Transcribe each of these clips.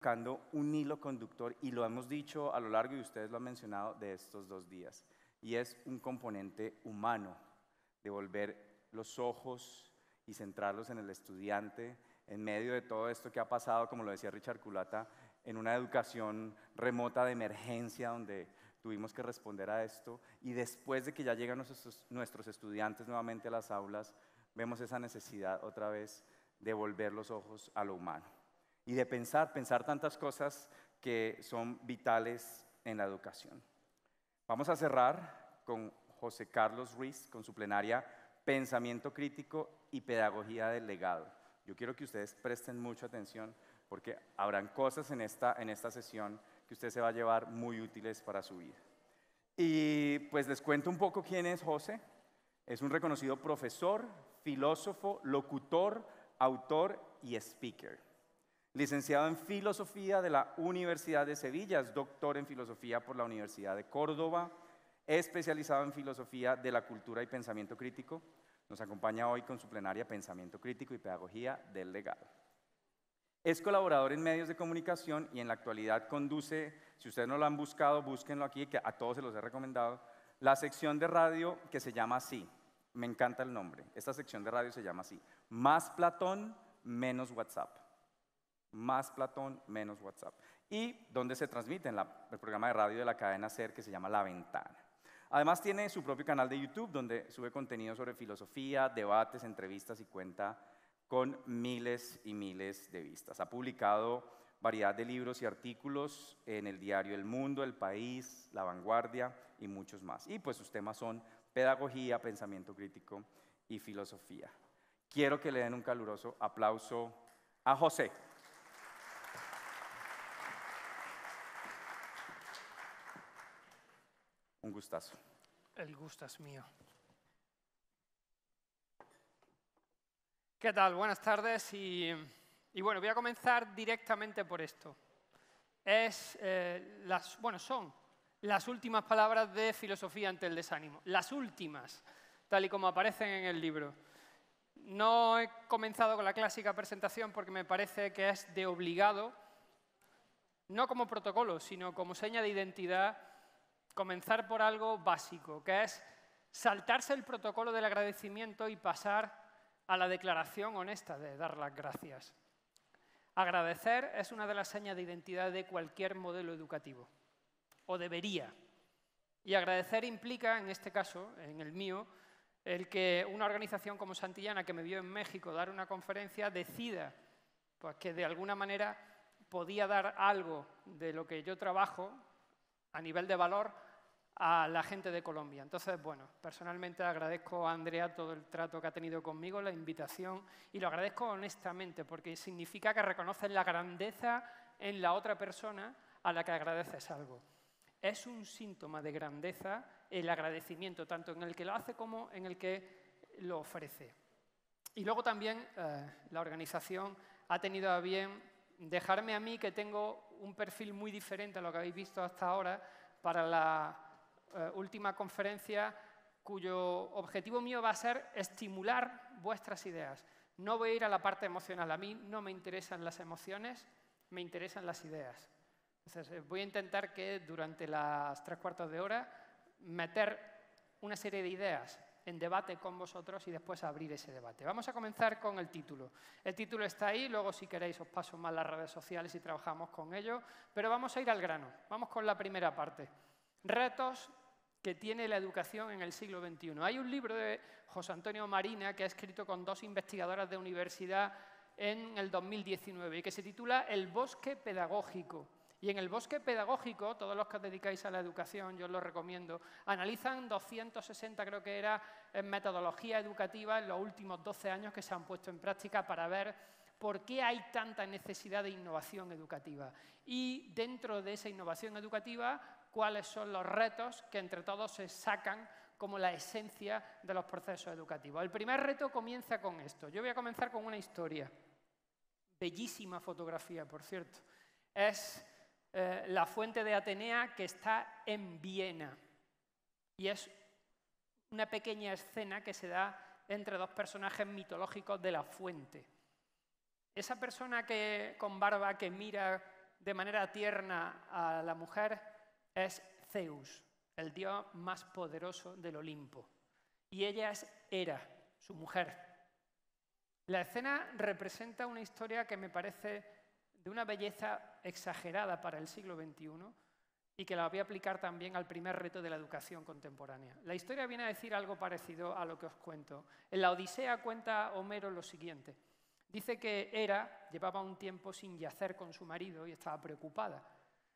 buscando un hilo conductor, y lo hemos dicho a lo largo, y ustedes lo han mencionado, de estos 2 días, y es un componente humano, de volver los ojos y centrarlos en el estudiante, en medio de todo esto que ha pasado, como lo decía Richard Culata, en una educación remota de emergencia donde tuvimos que responder a esto, y después de que ya llegan nuestros estudiantes nuevamente a las aulas, vemos esa necesidad otra vez de volver los ojos a lo humano y de pensar tantas cosas que son vitales en la educación. Vamos a cerrar con José Carlos Ruiz, con su plenaria Pensamiento Crítico y Pedagogía del Legado. Yo quiero que ustedes presten mucha atención porque habrán cosas en esta sesión que usted se va a llevar muy útiles para su vida. Y pues les cuento un poco quién es José. Es un reconocido profesor, filósofo, locutor, autor y speaker. Licenciado en Filosofía de la Universidad de Sevilla, es doctor en Filosofía por la Universidad de Córdoba, especializado en Filosofía de la Cultura y Pensamiento Crítico. Nos acompaña hoy con su plenaria Pensamiento Crítico y Pedagogía del Legado. Es colaborador en medios de comunicación y en la actualidad conduce, si ustedes no lo han buscado, búsquenlo aquí, que a todos se los he recomendado, la sección de radio que se llama así. Me encanta el nombre. Esta sección de radio se llama así: Más Platón, menos WhatsApp. Más Platón, menos WhatsApp. Y donde se transmite en el programa de radio de la cadena SER que se llama La Ventana. Además tiene su propio canal de YouTube donde sube contenido sobre filosofía, debates, entrevistas y cuenta con miles y miles de vistas. Ha publicado variedad de libros y artículos en el diario El Mundo, El País, La Vanguardia y muchos más. Y pues sus temas son pedagogía, pensamiento crítico y filosofía. Quiero que le den un caluroso aplauso a José. Un gustazo. El gusto es mío. ¿Qué tal? Buenas tardes y bueno, voy a comenzar directamente por esto. Son las últimas palabras de Filosofía ante el desánimo. Las últimas, tal y como aparecen en el libro. No he comenzado con la clásica presentación porque me parece que es de obligado, no como protocolo, sino como seña de identidad, comenzar por algo básico, que es saltarse el protocolo del agradecimiento y pasar a la declaración honesta de dar las gracias. Agradecer es una de las señas de identidad de cualquier modelo educativo, o debería. Y agradecer implica, en este caso, en el mío, el que una organización como Santillana, que me vio en México dar una conferencia, decida pues, que de alguna manera podía dar algo de lo que yo trabajo a nivel de valor a la gente de Colombia. Entonces, bueno, personalmente agradezco a Andrea todo el trato que ha tenido conmigo, la invitación, y lo agradezco honestamente porque significa que reconoces la grandeza en la otra persona a la que agradeces algo. Es un síntoma de grandeza el agradecimiento, tanto en el que lo hace como en el que lo ofrece. Y luego también la organización ha tenido a bien dejarme a mí, que tengo un perfil muy diferente a lo que habéis visto hasta ahora, para la última conferencia, cuyo objetivo mío va a ser estimular vuestras ideas. No voy a ir a la parte emocional. A mí no me interesan las emociones, me interesan las ideas. Entonces, voy a intentar que durante las 3/4 de hora meter una serie de ideas en debate con vosotros y después abrir ese debate. Vamos a comenzar con el título. El título está ahí, luego si queréis os paso más las redes sociales y trabajamos con ello, pero vamos a ir al grano. Vamos con la primera parte. Retos que tiene la educación en el siglo XXI. Hay un libro de José Antonio Marina que ha escrito con 2 investigadoras de universidad en el 2019 y que se titula El bosque pedagógico. Y en el bosque pedagógico, todos los que os dedicáis a la educación, yo os lo recomiendo, analizan 260, creo que era, metodologías educativas en los últimos 12 años que se han puesto en práctica para ver por qué hay tanta necesidad de innovación educativa. Y dentro de esa innovación educativa, cuáles son los retos que entre todos se sacan como la esencia de los procesos educativos. El primer reto comienza con esto. Yo voy a comenzar con una historia. Bellísima fotografía, por cierto. Es la fuente de Atenea, que está en Viena. Y es una pequeña escena que se da entre 2 personajes mitológicos de la fuente. Esa persona con barba que mira de manera tierna a la mujer es Zeus, el dios más poderoso del Olimpo. Y ella es Hera, su mujer. La escena representa una historia que me parece de una belleza exagerada para el siglo XXI y que la voy a aplicar también al primer reto de la educación contemporánea. La historia viene a decir algo parecido a lo que os cuento. En la Odisea cuenta Homero lo siguiente. Dice que Hera llevaba un tiempo sin yacer con su marido y estaba preocupada.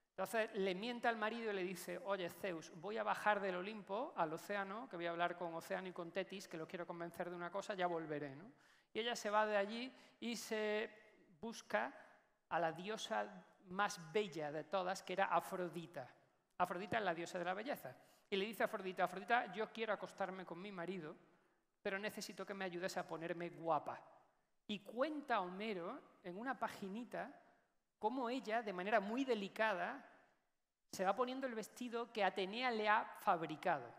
Entonces le miente al marido y le dice, oye Zeus, voy a bajar del Olimpo al océano, que voy a hablar con Océano y con Tetis, que los quiero convencer de una cosa, ya volveré, ¿no? Y ella se va de allí y se busca a la diosa más bella de todas, que era Afrodita. Afrodita es la diosa de la belleza. Y le dice a Afrodita, Afrodita, yo quiero acostarme con mi marido, pero necesito que me ayudes a ponerme guapa. Y cuenta Homero, en una paginita, cómo ella, de manera muy delicada, se va poniendo el vestido que Atenea le ha fabricado.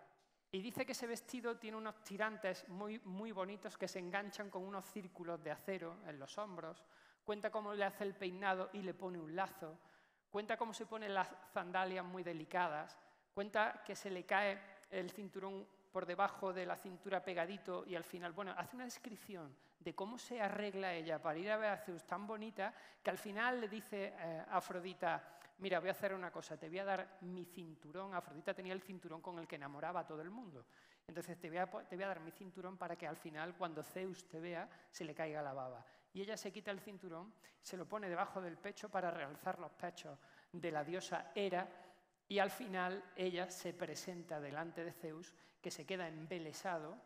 Y dice que ese vestido tiene unos tirantes muy, muy bonitos que se enganchan con unos círculos de acero en los hombros. Cuenta cómo le hace el peinado y le pone un lazo. Cuenta cómo se ponen las sandalias muy delicadas. Cuenta que se le cae el cinturón por debajo de la cintura pegadito y al final, bueno, hace una descripción de cómo se arregla ella para ir a ver a Zeus tan bonita que al final le dice a Afrodita, mira, voy a hacer una cosa, te voy a dar mi cinturón. Afrodita tenía el cinturón con el que enamoraba a todo el mundo. Entonces te voy a dar mi cinturón para que al final, cuando Zeus te vea, se le caiga la baba. Y ella se quita el cinturón, se lo pone debajo del pecho para realzar los pechos de la diosa Hera y al final ella se presenta delante de Zeus, que se queda embelesado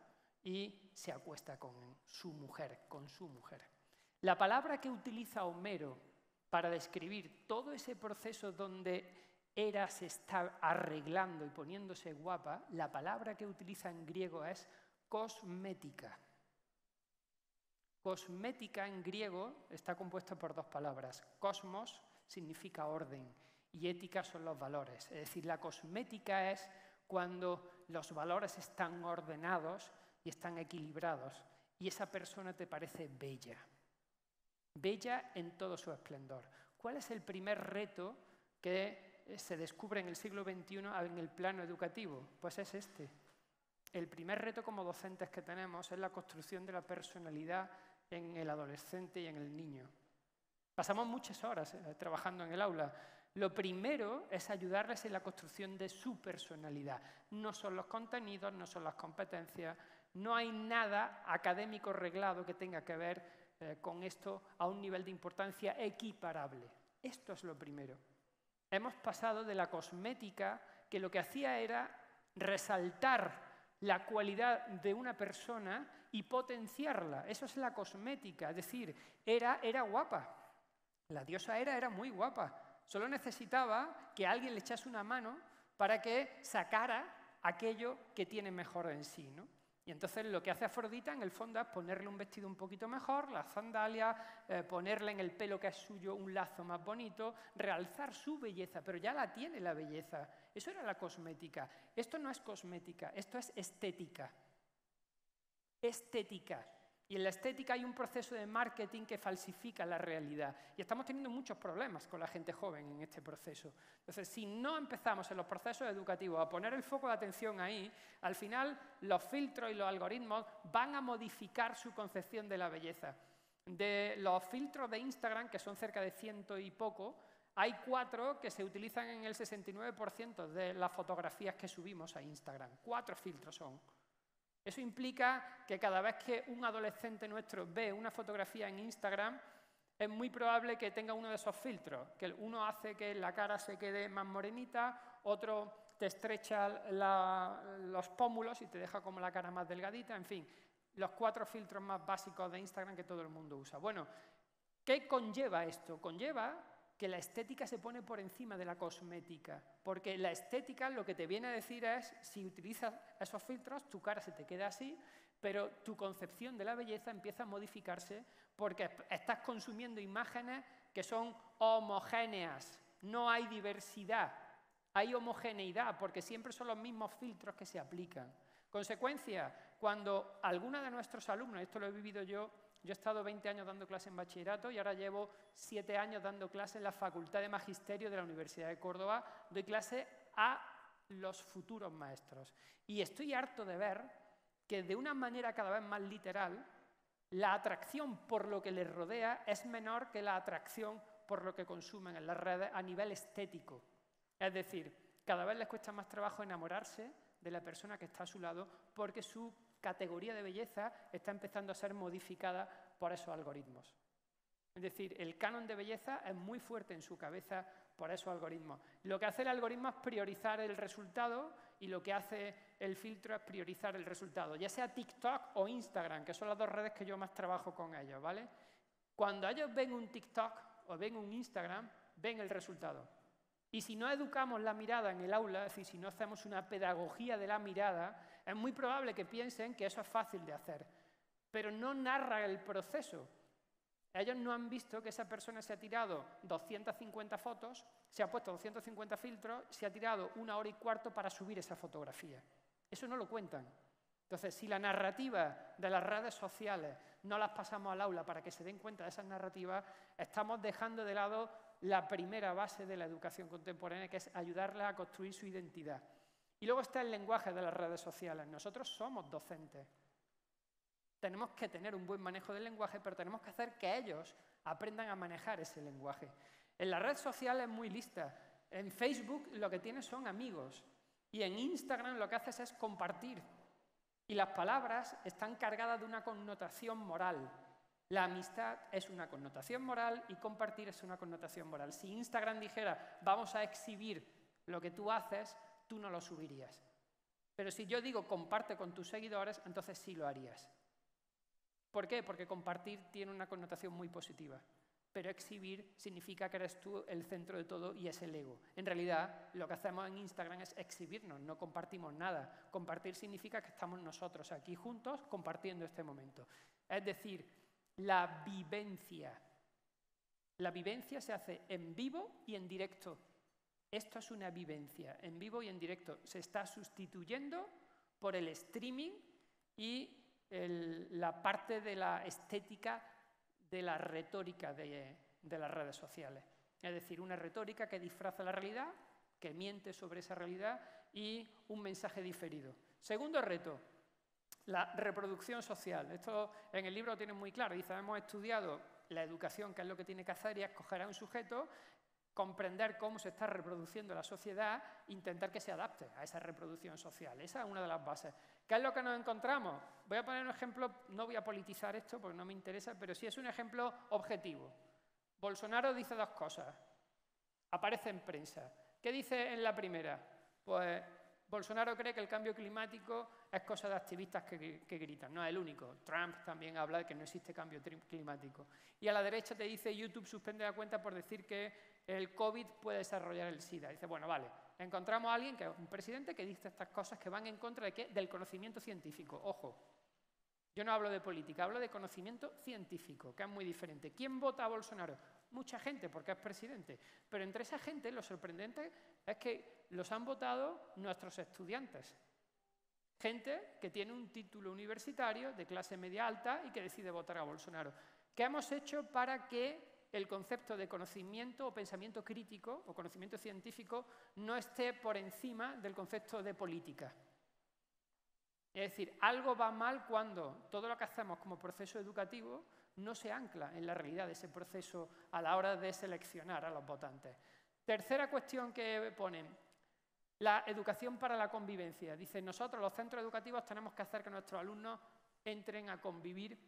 y se acuesta con su mujer. La palabra que utiliza Homero para describir todo ese proceso donde Hera se está arreglando y poniéndose guapa, la palabra que utiliza en griego es cosmética. Cosmética en griego está compuesta por dos palabras. Cosmos significa orden y ética son los valores. Es decir, la cosmética es cuando los valores están ordenados y están equilibrados y esa persona te parece bella. Bella en todo su esplendor. ¿Cuál es el primer reto que se descubre en el siglo XXI en el plano educativo? Pues es este. El primer reto como docentes que tenemos es la construcción de la personalidad en el adolescente y en el niño. Pasamos muchas horas trabajando en el aula. Lo primero es ayudarles en la construcción de su personalidad. No son los contenidos, no son las competencias, no hay nada académico reglado que tenga que ver con esto a un nivel de importancia equiparable. Esto es lo primero. Hemos pasado de la cosmética, que lo que hacía era resaltar la cualidad de una persona y potenciarla. Eso es la cosmética, es decir, Hera era guapa. La diosa Hera era muy guapa. Solo necesitaba que alguien le echase una mano para que sacara aquello que tiene mejor en sí, ¿no? Y entonces lo que hace Afrodita en el fondo es ponerle un vestido un poquito mejor, las sandalias, ponerle en el pelo que es suyo un lazo más bonito, realzar su belleza, pero ya la tiene la belleza. Eso era la cosmética. Esto no es cosmética, esto es estética. Estética. Y en la estética hay un proceso de marketing que falsifica la realidad. Y estamos teniendo muchos problemas con la gente joven en este proceso. Entonces, si no empezamos en los procesos educativos a poner el foco de atención ahí, al final los filtros y los algoritmos van a modificar su concepción de la belleza. De los filtros de Instagram, que son cerca de 100 y poco, hay 4 que se utilizan en el 69% de las fotografías que subimos a Instagram. 4 filtros son. Eso implica que cada vez que un adolescente nuestro ve una fotografía en Instagram, es muy probable que tenga uno de esos filtros, que uno hace que la cara se quede más morenita, otro te estrecha los pómulos y te deja como la cara más delgadita, en fin, los 4 filtros más básicos de Instagram que todo el mundo usa. Bueno, ¿qué conlleva esto? Conlleva que la estética se pone por encima de la cosmética, porque la estética lo que te viene a decir es, si utilizas esos filtros, tu cara se te queda así, pero tu concepción de la belleza empieza a modificarse porque estás consumiendo imágenes que son homogéneas, no hay diversidad, hay homogeneidad, porque siempre son los mismos filtros que se aplican. Consecuencia, cuando alguna de nuestros alumnos, esto lo he vivido yo Yo he estado 20 años dando clases en bachillerato y ahora llevo 7 años dando clases en la Facultad de Magisterio de la Universidad de Córdoba. Doy clases a los futuros maestros. Y estoy harto de ver que de una manera cada vez más literal, la atracción por lo que les rodea es menor que la atracción por lo que consumen en las redes a nivel estético. Es decir, cada vez les cuesta más trabajo enamorarse de la persona que está a su lado porque su categoría de belleza está empezando a ser modificada por esos algoritmos. Es decir, el canon de belleza es muy fuerte en su cabeza por esos algoritmos. Lo que hace el algoritmo es priorizar el resultado y lo que hace el filtro es priorizar el resultado, ya sea TikTok o Instagram, que son las dos redes que yo más trabajo con ellos, ¿vale? Cuando ellos ven un TikTok o ven un Instagram, ven el resultado. Y si no educamos la mirada en el aula, es decir, si no hacemos una pedagogía de la mirada, es muy probable que piensen que eso es fácil de hacer, pero no narra el proceso. Ellos no han visto que esa persona se ha tirado 250 fotos, se ha puesto 250 filtros, se ha tirado 1 hora y cuarto para subir esa fotografía. Eso no lo cuentan. Entonces, si la narrativa de las redes sociales no las pasamos al aula para que se den cuenta de esas narrativas, estamos dejando de lado la primera base de la educación contemporánea, que es ayudarles a construir su identidad. Y luego está el lenguaje de las redes sociales. Nosotros somos docentes. Tenemos que tener un buen manejo del lenguaje, pero tenemos que hacer que ellos aprendan a manejar ese lenguaje. En la red social es muy lista. En Facebook lo que tienes son amigos. Y en Instagram lo que haces es compartir. Y las palabras están cargadas de una connotación moral. La amistad es una connotación moral y compartir es una connotación moral. Si Instagram dijera, vamos a exhibir lo que tú haces, tú no lo subirías. Pero si yo digo, comparte con tus seguidores, entonces sí lo harías. ¿Por qué? Porque compartir tiene una connotación muy positiva. Pero exhibir significa que eres tú el centro de todo y es el ego. En realidad, lo que hacemos en Instagram es exhibirnos, no compartimos nada. Compartir significa que estamos nosotros aquí juntos compartiendo este momento. Es decir, la vivencia. La vivencia se hace en vivo y en directo. Esto es una vivencia, en vivo y en directo. Se está sustituyendo por el streaming y la parte de la estética de la retórica de las redes sociales. Es decir, una retórica que disfraza la realidad, que miente sobre esa realidad y un mensaje diferido. Segundo reto, la reproducción social. Esto en el libro lo tienen muy claro. Dice, hemos estudiado la educación, que es lo que tiene que hacer, y escoger a un sujeto, comprender cómo se está reproduciendo la sociedad, intentar que se adapte a esa reproducción social. Esa es una de las bases. ¿Qué es lo que nos encontramos? Voy a poner un ejemplo, no voy a politizar esto porque no me interesa, pero sí es un ejemplo objetivo. Bolsonaro dice 2 cosas, aparece en prensa. ¿Qué dice en la primera? Pues Bolsonaro cree que el cambio climático es cosa de activistas que gritan, no es el único. Trump también habla de que no existe cambio climático. Y a la derecha te dice YouTube suspende la cuenta por decir que el COVID puede desarrollar el SIDA. Dice, bueno, vale, encontramos a alguien, que es un presidente, que dice estas cosas que van en contra de ¿qué? Del conocimiento científico. Ojo, yo no hablo de política, hablo de conocimiento científico, que es muy diferente. ¿Quién vota a Bolsonaro? Mucha gente, porque es presidente. Pero entre esa gente lo sorprendente es que los han votado nuestros estudiantes. Gente que tiene un título universitario de clase media alta y que decide votar a Bolsonaro. ¿Qué hemos hecho para que el concepto de conocimiento o pensamiento crítico o conocimiento científico no esté por encima del concepto de política? Es decir, algo va mal cuando todo lo que hacemos como proceso educativo no se ancla en la realidad de ese proceso a la hora de seleccionar a los votantes. Tercera cuestión que ponen, la educación para la convivencia. Dicen, nosotros los centros educativos tenemos que hacer que nuestros alumnos entren a convivir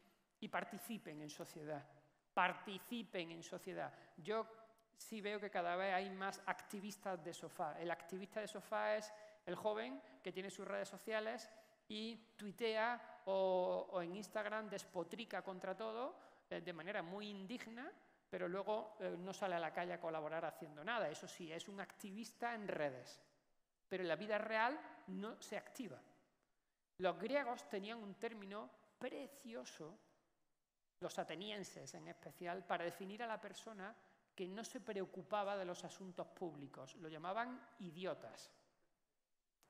y participen en sociedad. Participen en sociedad. Yo sí veo que cada vez hay más activistas de sofá. El activista de sofá es el joven que tiene sus redes sociales y tuitea o en Instagram despotrica contra todo de manera muy indigna, pero luego no sale a la calle a colaborar haciendo nada. Eso sí, es un activista en redes, pero en la vida real no se activa. Los griegos tenían un término precioso, los atenienses en especial, para definir a la persona que no se preocupaba de los asuntos públicos. Lo llamaban idiotas.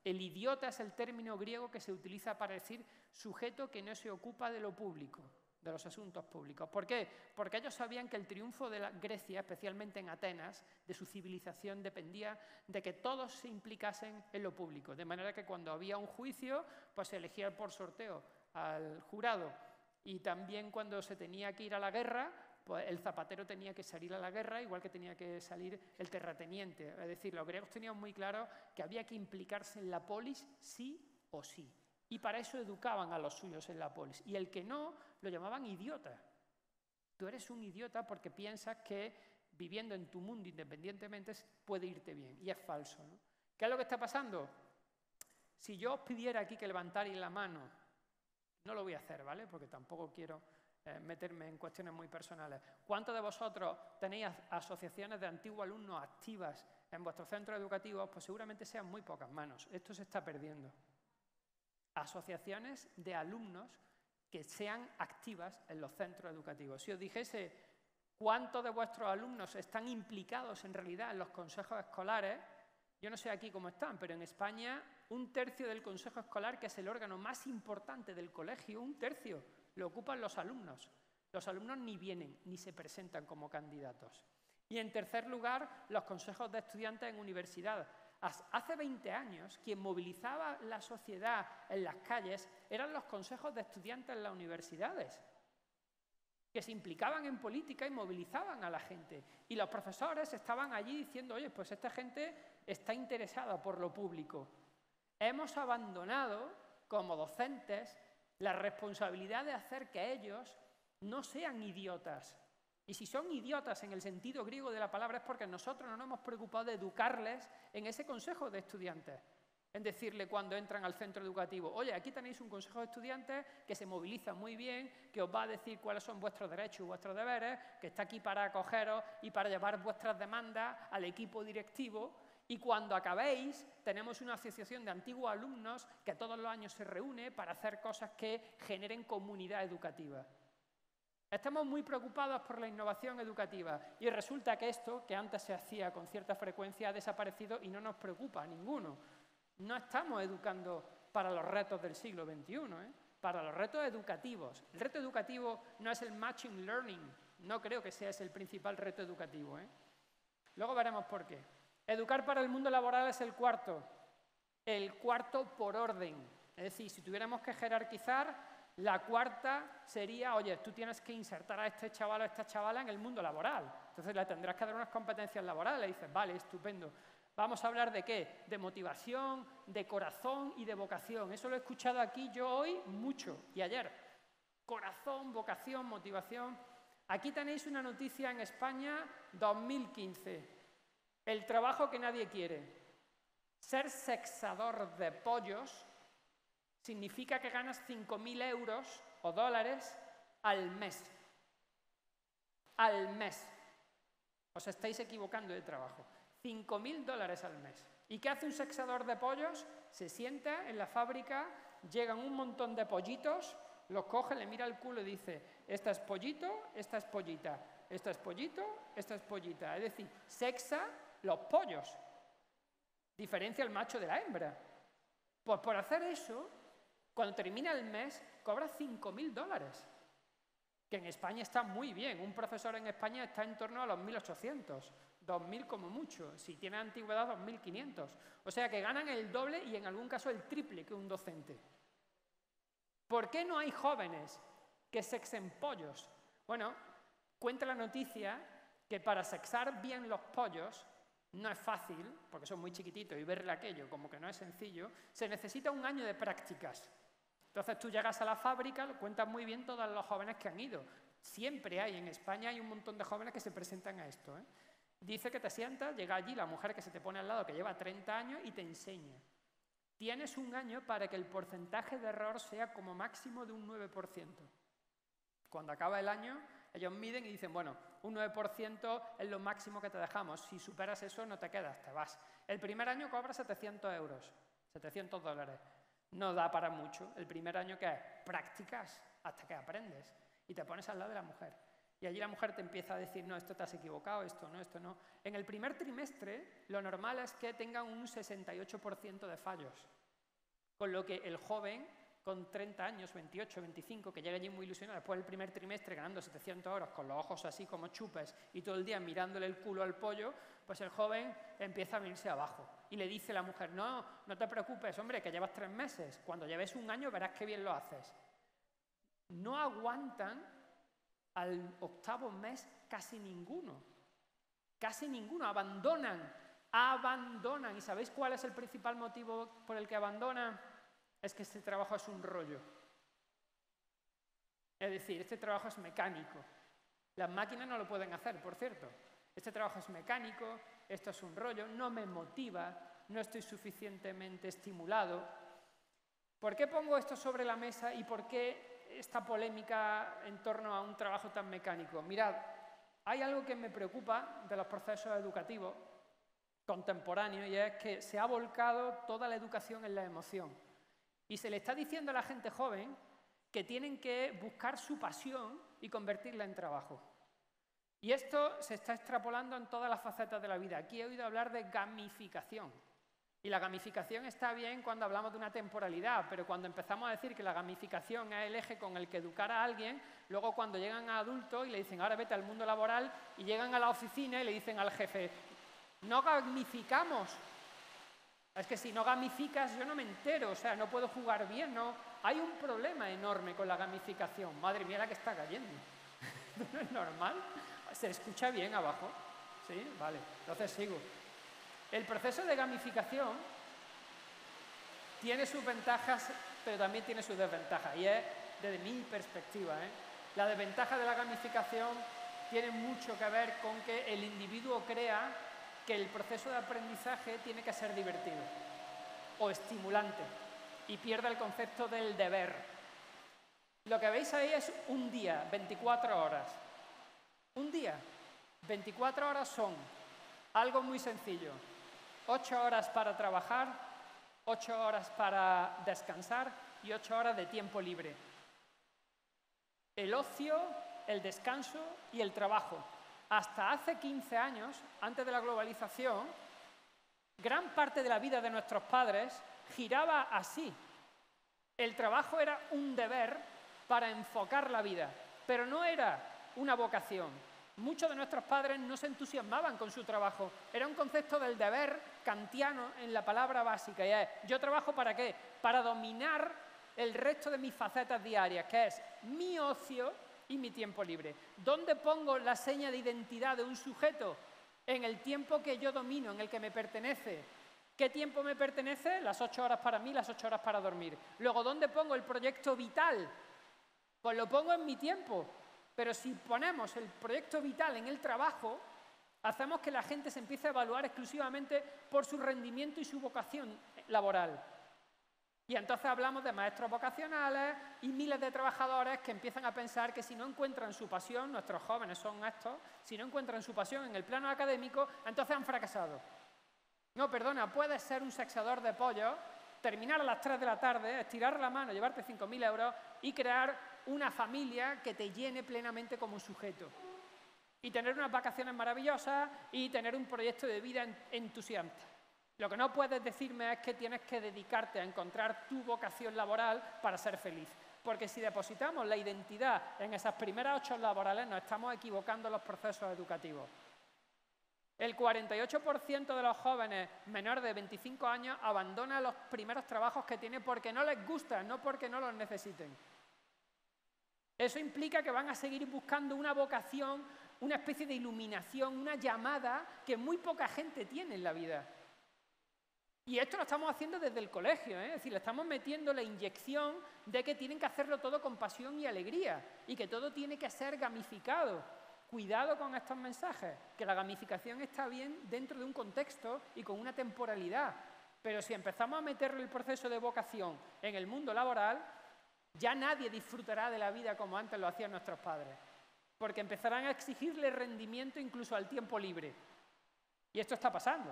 El idiota es el término griego que se utiliza para decir sujeto que no se ocupa de lo público. de los asuntos públicos. ¿Por qué? Porque ellos sabían que el triunfo de Grecia, especialmente en Atenas, de su civilización, dependía de que todos se implicasen en lo público. De manera que cuando había un juicio, pues se elegía por sorteo al jurado. Y también cuando se tenía que ir a la guerra, pues el zapatero tenía que salir a la guerra, igual que tenía que salir el terrateniente. Es decir, los griegos tenían muy claro que había que implicarse en la polis sí o sí. Y para eso educaban a los suyos en la polis. Y el que no, lo llamaban idiota. Tú eres un idiota porque piensas que viviendo en tu mundo independientemente puede irte bien. Y es falso, ¿no? ¿Qué es lo que está pasando? Si yo os pidiera aquí que levantarais la mano, no lo voy a hacer, ¿vale? Porque tampoco quiero meterme en cuestiones muy personales. ¿Cuántos de vosotros tenéis asociaciones de antiguos alumnos activas en vuestros centros educativos? Pues seguramente sean muy pocas manos. Esto se está perdiendo. Asociaciones de alumnos que sean activas en los centros educativos. Si os dijese cuántos de vuestros alumnos están implicados en realidad en los consejos escolares, yo no sé aquí cómo están, pero en España 1/3 del consejo escolar, que es el órgano más importante del colegio, 1/3 lo ocupan los alumnos. Los alumnos ni vienen ni se presentan como candidatos. Y en tercer lugar, los consejos de estudiantes en universidad. Hace 20 años, quien movilizaba la sociedad en las calles eran los consejos de estudiantes en las universidades, que se implicaban en política y movilizaban a la gente. Y los profesores estaban allí diciendo, oye, pues esta gente está interesada por lo público. Hemos abandonado, como docentes, la responsabilidad de hacer que ellos no sean idiotas. Y si son idiotas en el sentido griego de la palabra es porque nosotros no nos hemos preocupado de educarles en ese consejo de estudiantes. En decirle cuando entran al centro educativo, oye, aquí tenéis un consejo de estudiantes que se moviliza muy bien, que os va a decir cuáles son vuestros derechos y vuestros deberes, que está aquí para acogeros y para llevar vuestras demandas al equipo directivo. Y cuando acabéis, tenemos una asociación de antiguos alumnos que todos los años se reúne para hacer cosas que generen comunidad educativa. Estamos muy preocupados por la innovación educativa y resulta que esto, que antes se hacía con cierta frecuencia, ha desaparecido y no nos preocupa a ninguno. No estamos educando para los retos del siglo XXI, para los retos educativos. El reto educativo no es el machine learning, no creo que sea ese el principal reto educativo. Luego veremos por qué. Educar para el mundo laboral es el cuarto por orden. Es decir, si tuviéramos que jerarquizar, la cuarta sería, oye, tú tienes que insertar a este chaval o a esta chavala en el mundo laboral. Entonces le tendrás que dar unas competencias laborales. Y dices, vale, estupendo. ¿Vamos a hablar de qué? De motivación, de corazón y de vocación. Eso lo he escuchado aquí yo hoy mucho y ayer. Corazón, vocación, motivación. Aquí tenéis una noticia en España 2015. El trabajo que nadie quiere. Ser sexador de pollos significa que ganas 5.000 euros o dólares al mes. Al mes. Os estáis equivocando de trabajo. 5.000 dólares al mes. ¿Y qué hace un sexador de pollos? Se sienta en la fábrica, llegan un montón de pollitos, los coge, le mira el culo y dice, esta es pollito, esta es pollita, esta es pollito, esta es pollita. Es decir, sexa los pollos. Diferencia el macho de la hembra. Pues por hacer eso, cuando termina el mes, cobra 5.000 dólares. Que en España está muy bien. Un profesor en España está en torno a los 1.800. 2.000 como mucho. Si tiene antigüedad, 2.500. O sea que ganan el doble y en algún caso el triple que un docente. ¿Por qué no hay jóvenes que sexen pollos? Bueno, cuenta la noticia que para sexar bien los pollos no es fácil, porque son muy chiquititos y verle aquello como que no es sencillo, se necesita 1 año de prácticas. Entonces tú llegas a la fábrica, lo cuentan muy bien todos los jóvenes que han ido. Siempre hay, en España hay un montón de jóvenes que se presentan a esto. Dice que te sientas, llega allí la mujer que se te pone al lado, que lleva 30 años, y te enseña. Tienes 1 año para que el porcentaje de error sea como máximo de un 9%. Cuando acaba el año, ellos miden y dicen, bueno, un 9% es lo máximo que te dejamos. Si superas eso, no te quedas, te vas. El primer año cobras 700 euros, 700 dólares. No da para mucho. El primer año, ¿qué es? Practicas hasta que aprendes y te pones al lado de la mujer. Y allí la mujer te empieza a decir, no, esto te has equivocado, esto no, esto no. En el primer trimestre, lo normal es que tengan un 68% de fallos. Con lo que el joven con 30 años, 28, 25, que llega allí muy ilusionado, después del primer trimestre ganando 700 euros, con los ojos así como chupes y todo el día mirándole el culo al pollo, pues el joven empieza a venirse abajo. Y le dice la mujer, no te preocupes, hombre, que llevas 3 meses, cuando lleves un año verás qué bien lo haces. No aguantan al 8º mes casi ninguno. Casi ninguno, abandonan. ¿Y sabéis cuál es el principal motivo por el que abandonan? Es que este trabajo es un rollo. Es decir, este trabajo es mecánico. Las máquinas no lo pueden hacer, por cierto. Este trabajo es mecánico, esto es un rollo, no me motiva, no estoy suficientemente estimulado. ¿Por qué pongo esto sobre la mesa y por qué esta polémica en torno a un trabajo tan mecánico? Mirad, hay algo que me preocupa de los procesos educativos contemporáneos y es que se ha volcado toda la educación en la emoción. Y se le está diciendo a la gente joven que tienen que buscar su pasión y convertirla en trabajo. Y esto se está extrapolando en todas las facetas de la vida. Aquí he oído hablar de gamificación. Y la gamificación está bien cuando hablamos de una temporalidad, pero cuando empezamos a decir que la gamificación es el eje con el que educar a alguien, luego cuando llegan a adultos y le dicen, ahora vete al mundo laboral, y llegan a la oficina y le dicen al jefe, no gamificamos. Es que si no gamificas yo no me entero, o sea, no puedo jugar bien, no. Hay un problema enorme con la gamificación. Madre mía, la que está cayendo. ¿No es normal? ¿Se escucha bien abajo? ¿Sí? Vale, entonces sigo. El proceso de gamificación tiene sus ventajas, pero también tiene sus desventajas. Y es desde mi perspectiva, La desventaja de la gamificación tiene mucho que ver con que el individuo crea que el proceso de aprendizaje tiene que ser divertido o estimulante y pierde el concepto del deber. Lo que veis ahí es un día, 24 horas. Un día, 24 horas son algo muy sencillo. 8 horas para trabajar, 8 horas para descansar y 8 horas de tiempo libre. El ocio, el descanso y el trabajo. Hasta hace 15 años, antes de la globalización, gran parte de la vida de nuestros padres giraba así. El trabajo era un deber para enfocar la vida, pero no era una vocación. Muchos de nuestros padres no se entusiasmaban con su trabajo. Era un concepto del deber kantiano en la palabra básica. Y es, ¿yo trabajo para qué? Para dominar el resto de mis facetas diarias, que es mi ocio y mi tiempo libre. ¿Dónde pongo la seña de identidad de un sujeto? En el tiempo que yo domino, en el que me pertenece. ¿Qué tiempo me pertenece? Las 8 horas para mí, las 8 horas para dormir. Luego, ¿dónde pongo el proyecto vital? Pues lo pongo en mi tiempo. Pero si ponemos el proyecto vital en el trabajo, hacemos que la gente se empiece a evaluar exclusivamente por su rendimiento y su vocación laboral. Y entonces hablamos de maestros vocacionales y miles de trabajadores que empiezan a pensar que si no encuentran su pasión, nuestros jóvenes son estos, si no encuentran su pasión en el plano académico, entonces han fracasado. No, perdona, puedes ser un sexador de pollos, terminar a las 3 de la tarde, estirar la mano, llevarte 5.000 euros y crear una familia que te llene plenamente como sujeto. Y tener unas vacaciones maravillosas y tener un proyecto de vida entusiasta. Lo que no puedes decirme es que tienes que dedicarte a encontrar tu vocación laboral para ser feliz. Porque si depositamos la identidad en esas primeras 8 laborales, nos estamos equivocando en los procesos educativos. El 48% de los jóvenes menores de 25 años abandonan los primeros trabajos que tienen porque no les gustan, no porque no los necesiten. Eso implica que van a seguir buscando una vocación, una especie de iluminación, una llamada que muy poca gente tiene en la vida. Y esto lo estamos haciendo desde el colegio, es decir, le estamos metiendo la inyección de que tienen que hacerlo todo con pasión y alegría y que todo tiene que ser gamificado. Cuidado con estos mensajes, que la gamificación está bien dentro de un contexto y con una temporalidad. Pero si empezamos a meterle el proceso de vocación en el mundo laboral, ya nadie disfrutará de la vida como antes lo hacían nuestros padres. Porque empezarán a exigirle rendimiento incluso al tiempo libre. Y esto está pasando.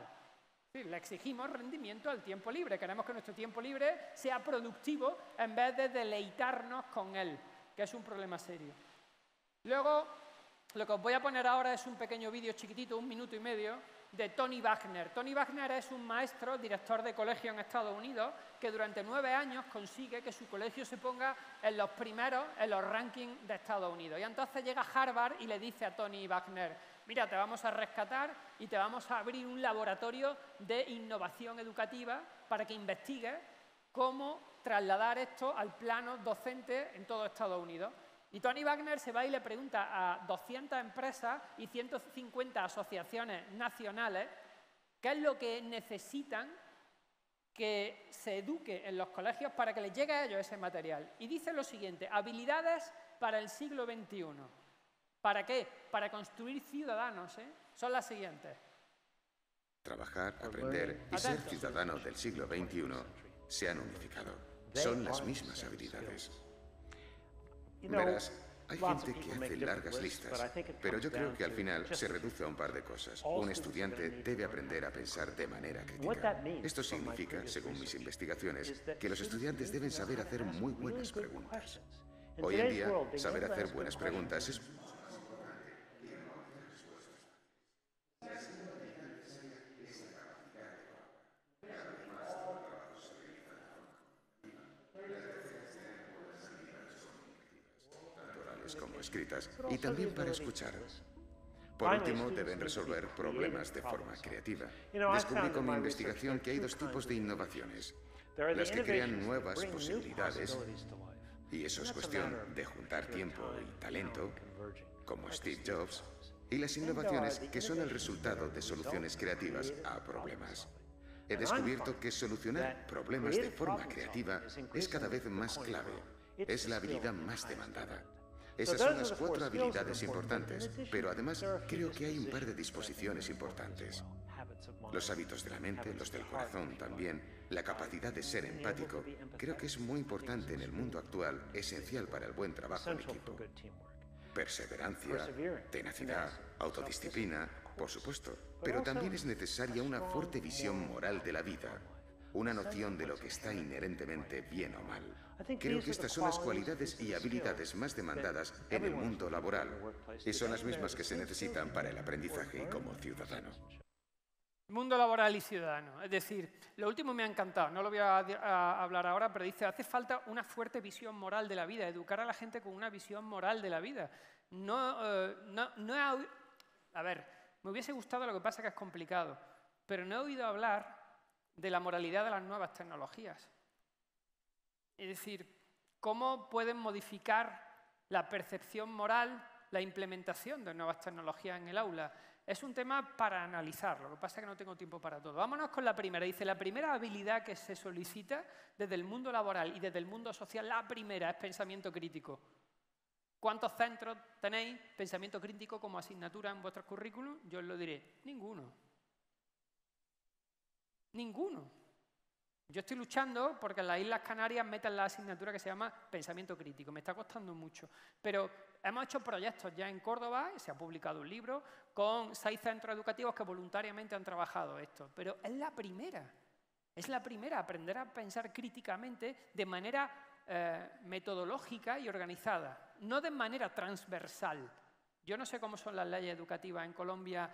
Sí, le exigimos rendimiento al tiempo libre. Queremos que nuestro tiempo libre sea productivo en vez de deleitarnos con él, que es un problema serio. Luego, lo que os voy a poner ahora es un pequeño vídeo chiquitito, 1 minuto y medio, de Tony Wagner. Tony Wagner es un maestro, director de colegio en Estados Unidos, que durante 9 años consigue que su colegio se ponga en los primeros en los rankings de Estados Unidos. Y entonces llega Harvard y le dice a Tony Wagner: mira, te vamos a rescatar y te vamos a abrir un laboratorio de innovación educativa para que investigues cómo trasladar esto al plano docente en todo Estados Unidos. Y Tony Wagner se va y le pregunta a 200 empresas y 150 asociaciones nacionales qué es lo que necesitan que se eduque en los colegios para que les llegue a ellos ese material. Y dice lo siguiente: habilidades para el siglo XXI. ¿Para qué? Para construir ciudadanos, ¿eh? Son las siguientes. Trabajar, aprender y ser ciudadano del siglo XXI se han unificado. Son las mismas habilidades. Verás, hay gente que hace largas listas, pero yo creo que al final se reduce a un par de cosas. Un estudiante debe aprender a pensar de manera crítica. Esto significa, según mis investigaciones, que los estudiantes deben saber hacer muy buenas preguntas. Hoy en día, saber hacer buenas preguntas es como escritas, y también para escuchar. Por último, deben resolver problemas de forma creativa. Descubrí con mi investigación que hay dos tipos de innovaciones: las que crean nuevas posibilidades, y eso es cuestión de juntar tiempo y talento, como Steve Jobs, y las innovaciones que son el resultado de soluciones creativas a problemas. He descubierto que solucionar problemas de forma creativa es cada vez más clave. Es la habilidad más demandada. Esas son las 4 habilidades importantes, pero además creo que hay un par de disposiciones importantes. Los hábitos de la mente, los del corazón también, la capacidad de ser empático, creo que es muy importante en el mundo actual, esencial para el buen trabajo en equipo. Perseverancia, tenacidad, autodisciplina, por supuesto, pero también es necesaria una fuerte visión moral de la vida, una noción de lo que está inherentemente bien o mal. Creo que estas son las cualidades y habilidades más demandadas en el mundo laboral, y son las mismas que se necesitan para el aprendizaje como ciudadano. Mundo laboral y ciudadano. Es decir, lo último me ha encantado, no lo voy a hablar ahora, pero dice: hace falta una fuerte visión moral de la vida, educar a la gente con una visión moral de la vida. A ver, me hubiese gustado, lo que pasa es que es complicado, pero no he oído hablar de la moralidad de las nuevas tecnologías. Es decir, cómo pueden modificar la percepción moral, la implementación de nuevas tecnologías en el aula. Es un tema para analizar, lo que pasa es que no tengo tiempo para todo. Vámonos con la primera. Dice: la primera habilidad que se solicita desde el mundo laboral y desde el mundo social, la primera es pensamiento crítico. ¿Cuántos centros tenéis pensamiento crítico como asignatura en vuestros currículum? Yo os lo diré: ninguno. Ninguno. Yo estoy luchando porque en las Islas Canarias metan la asignatura que se llama pensamiento crítico. Me está costando mucho. Pero hemos hecho proyectos ya en Córdoba, se ha publicado un libro, con 6 centros educativos que voluntariamente han trabajado esto. Pero es la primera. Es la primera, aprender a pensar críticamente de manera metodológica y organizada, no de manera transversal. Yo no sé cómo son las leyes educativas en Colombia,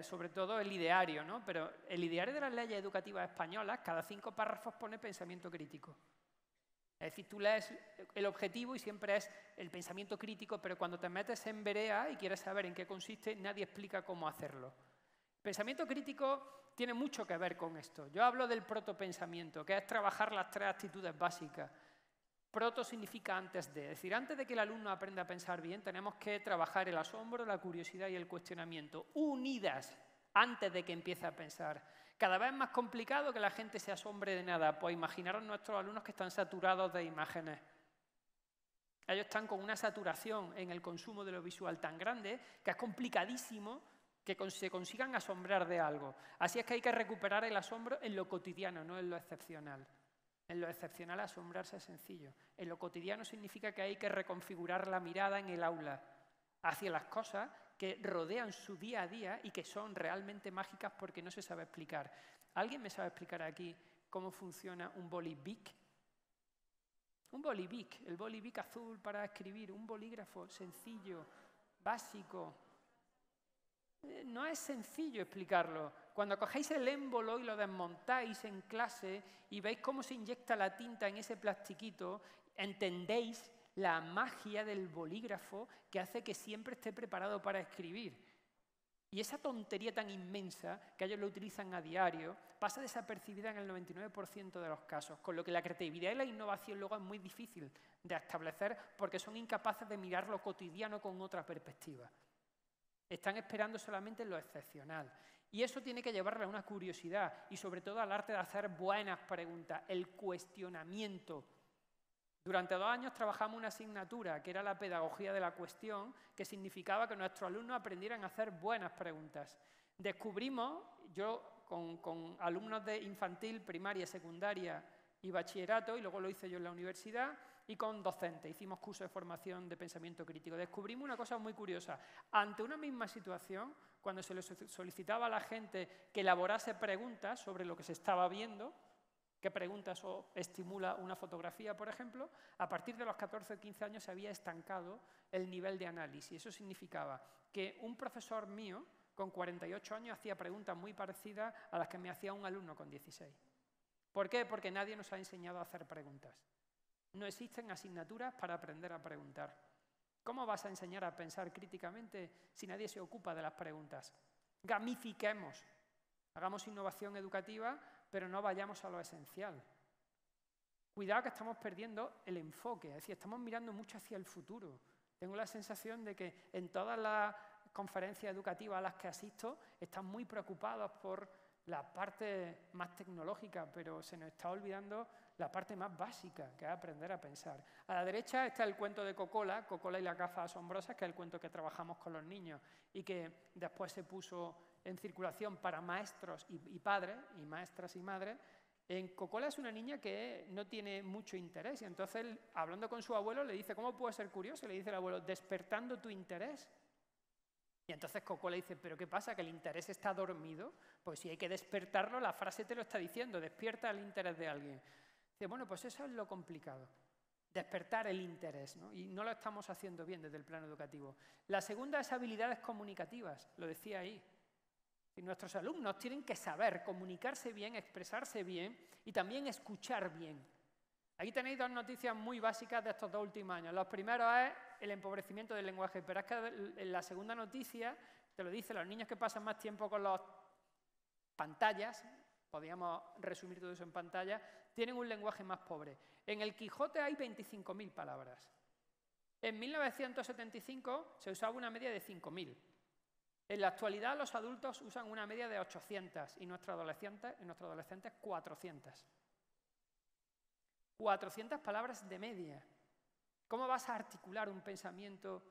sobre todo el ideario, ¿no? Pero el ideario de las leyes educativas españolas, cada 5 párrafos pone pensamiento crítico. Es decir, tú lees el objetivo y siempre es el pensamiento crítico, pero cuando te metes en Berea y quieres saber en qué consiste, nadie explica cómo hacerlo. El pensamiento crítico tiene mucho que ver con esto. Yo hablo del protopensamiento, que es trabajar las 3 actitudes básicas. Proto significa antes de, es decir, antes de que el alumno aprenda a pensar bien, tenemos que trabajar el asombro, la curiosidad y el cuestionamiento, unidas antes de que empiece a pensar. Cada vez es más complicado que la gente se asombre de nada, pues imaginaros nuestros alumnos que están saturados de imágenes. Ellos están con una saturación en el consumo de lo visual tan grande que es complicadísimo que se consigan asombrar de algo. Así es que hay que recuperar el asombro en lo cotidiano, no en lo excepcional. En lo excepcional asombrarse es sencillo. En lo cotidiano significa que hay que reconfigurar la mirada en el aula hacia las cosas que rodean su día a día y que son realmente mágicas porque no se sabe explicar. ¿Alguien me sabe explicar aquí cómo funciona un boli Bic? Un boli Bic, el boli Bic azul para escribir, un bolígrafo sencillo, básico. No es sencillo explicarlo. Cuando cogéis el émbolo y lo desmontáis en clase y veis cómo se inyecta la tinta en ese plastiquito, entendéis la magia del bolígrafo que hace que siempre esté preparado para escribir. Y esa tontería tan inmensa que ellos lo utilizan a diario pasa desapercibida en el 99% de los casos, con lo que la creatividad y la innovación luego es muy difícil de establecer porque son incapaces de mirar lo cotidiano con otra perspectiva. Están esperando solamente lo excepcional. Y eso tiene que llevarle a una curiosidad y sobre todo al arte de hacer buenas preguntas, el cuestionamiento. Durante 2 años trabajamos una asignatura que era la pedagogía de la cuestión, que significaba que nuestros alumnos aprendieran a hacer buenas preguntas. Descubrimos, yo con alumnos de infantil, primaria, secundaria y bachillerato, y luego lo hice yo en la universidad, y con docentes, hicimos cursos de formación de pensamiento crítico. Descubrimos una cosa muy curiosa. Ante una misma situación, cuando se le solicitaba a la gente que elaborase preguntas sobre lo que se estaba viendo, qué preguntas estimula una fotografía, por ejemplo, a partir de los 14 o 15 años se había estancado el nivel de análisis. Eso significaba que un profesor mío, con 48 años, hacía preguntas muy parecidas a las que me hacía un alumno con 16. ¿Por qué? Porque nadie nos ha enseñado a hacer preguntas. No existen asignaturas para aprender a preguntar. ¿Cómo vas a enseñar a pensar críticamente si nadie se ocupa de las preguntas? Gamifiquemos. Hagamos innovación educativa, pero no vayamos a lo esencial. Cuidado que estamos perdiendo el enfoque, es decir, estamos mirando mucho hacia el futuro. Tengo la sensación de que en todas las conferencias educativas a las que asisto están muy preocupados por la parte más tecnológica, pero se nos está olvidando la parte más básica, que es aprender a pensar. A la derecha está el cuento de Coca-Cola, Coca-Cola y las gafas asombrosas, que es el cuento que trabajamos con los niños y que después se puso en circulación para maestros y padres, y maestras y madres. En Coca-Cola es una niña que no tiene mucho interés y entonces, él, hablando con su abuelo, le dice, ¿cómo puedo ser curioso? Le dice el abuelo, despertando tu interés. Y entonces Coca-Cola dice, ¿pero qué pasa? ¿Que el interés está dormido? Pues si hay que despertarlo, la frase te lo está diciendo, despierta el interés de alguien. Dice, bueno, pues eso es lo complicado, despertar el interés, ¿no? Y no lo estamos haciendo bien desde el plano educativo. La segunda es habilidades comunicativas, lo decía ahí. Y nuestros alumnos tienen que saber comunicarse bien, expresarse bien y también escuchar bien. Aquí tenéis 2 noticias muy básicas de estos 2 últimos años. Los primeros es el empobrecimiento del lenguaje, pero es que en la segunda noticia te lo dice, los niños que pasan más tiempo con las pantallas, podríamos resumir todo eso en pantalla, tienen un lenguaje más pobre. En el Quijote hay 25.000 palabras. En 1975 se usaba una media de 5.000. En la actualidad los adultos usan una media de 800 y nuestros adolescentes 400. 400 palabras de media. ¿Cómo vas a articular un pensamiento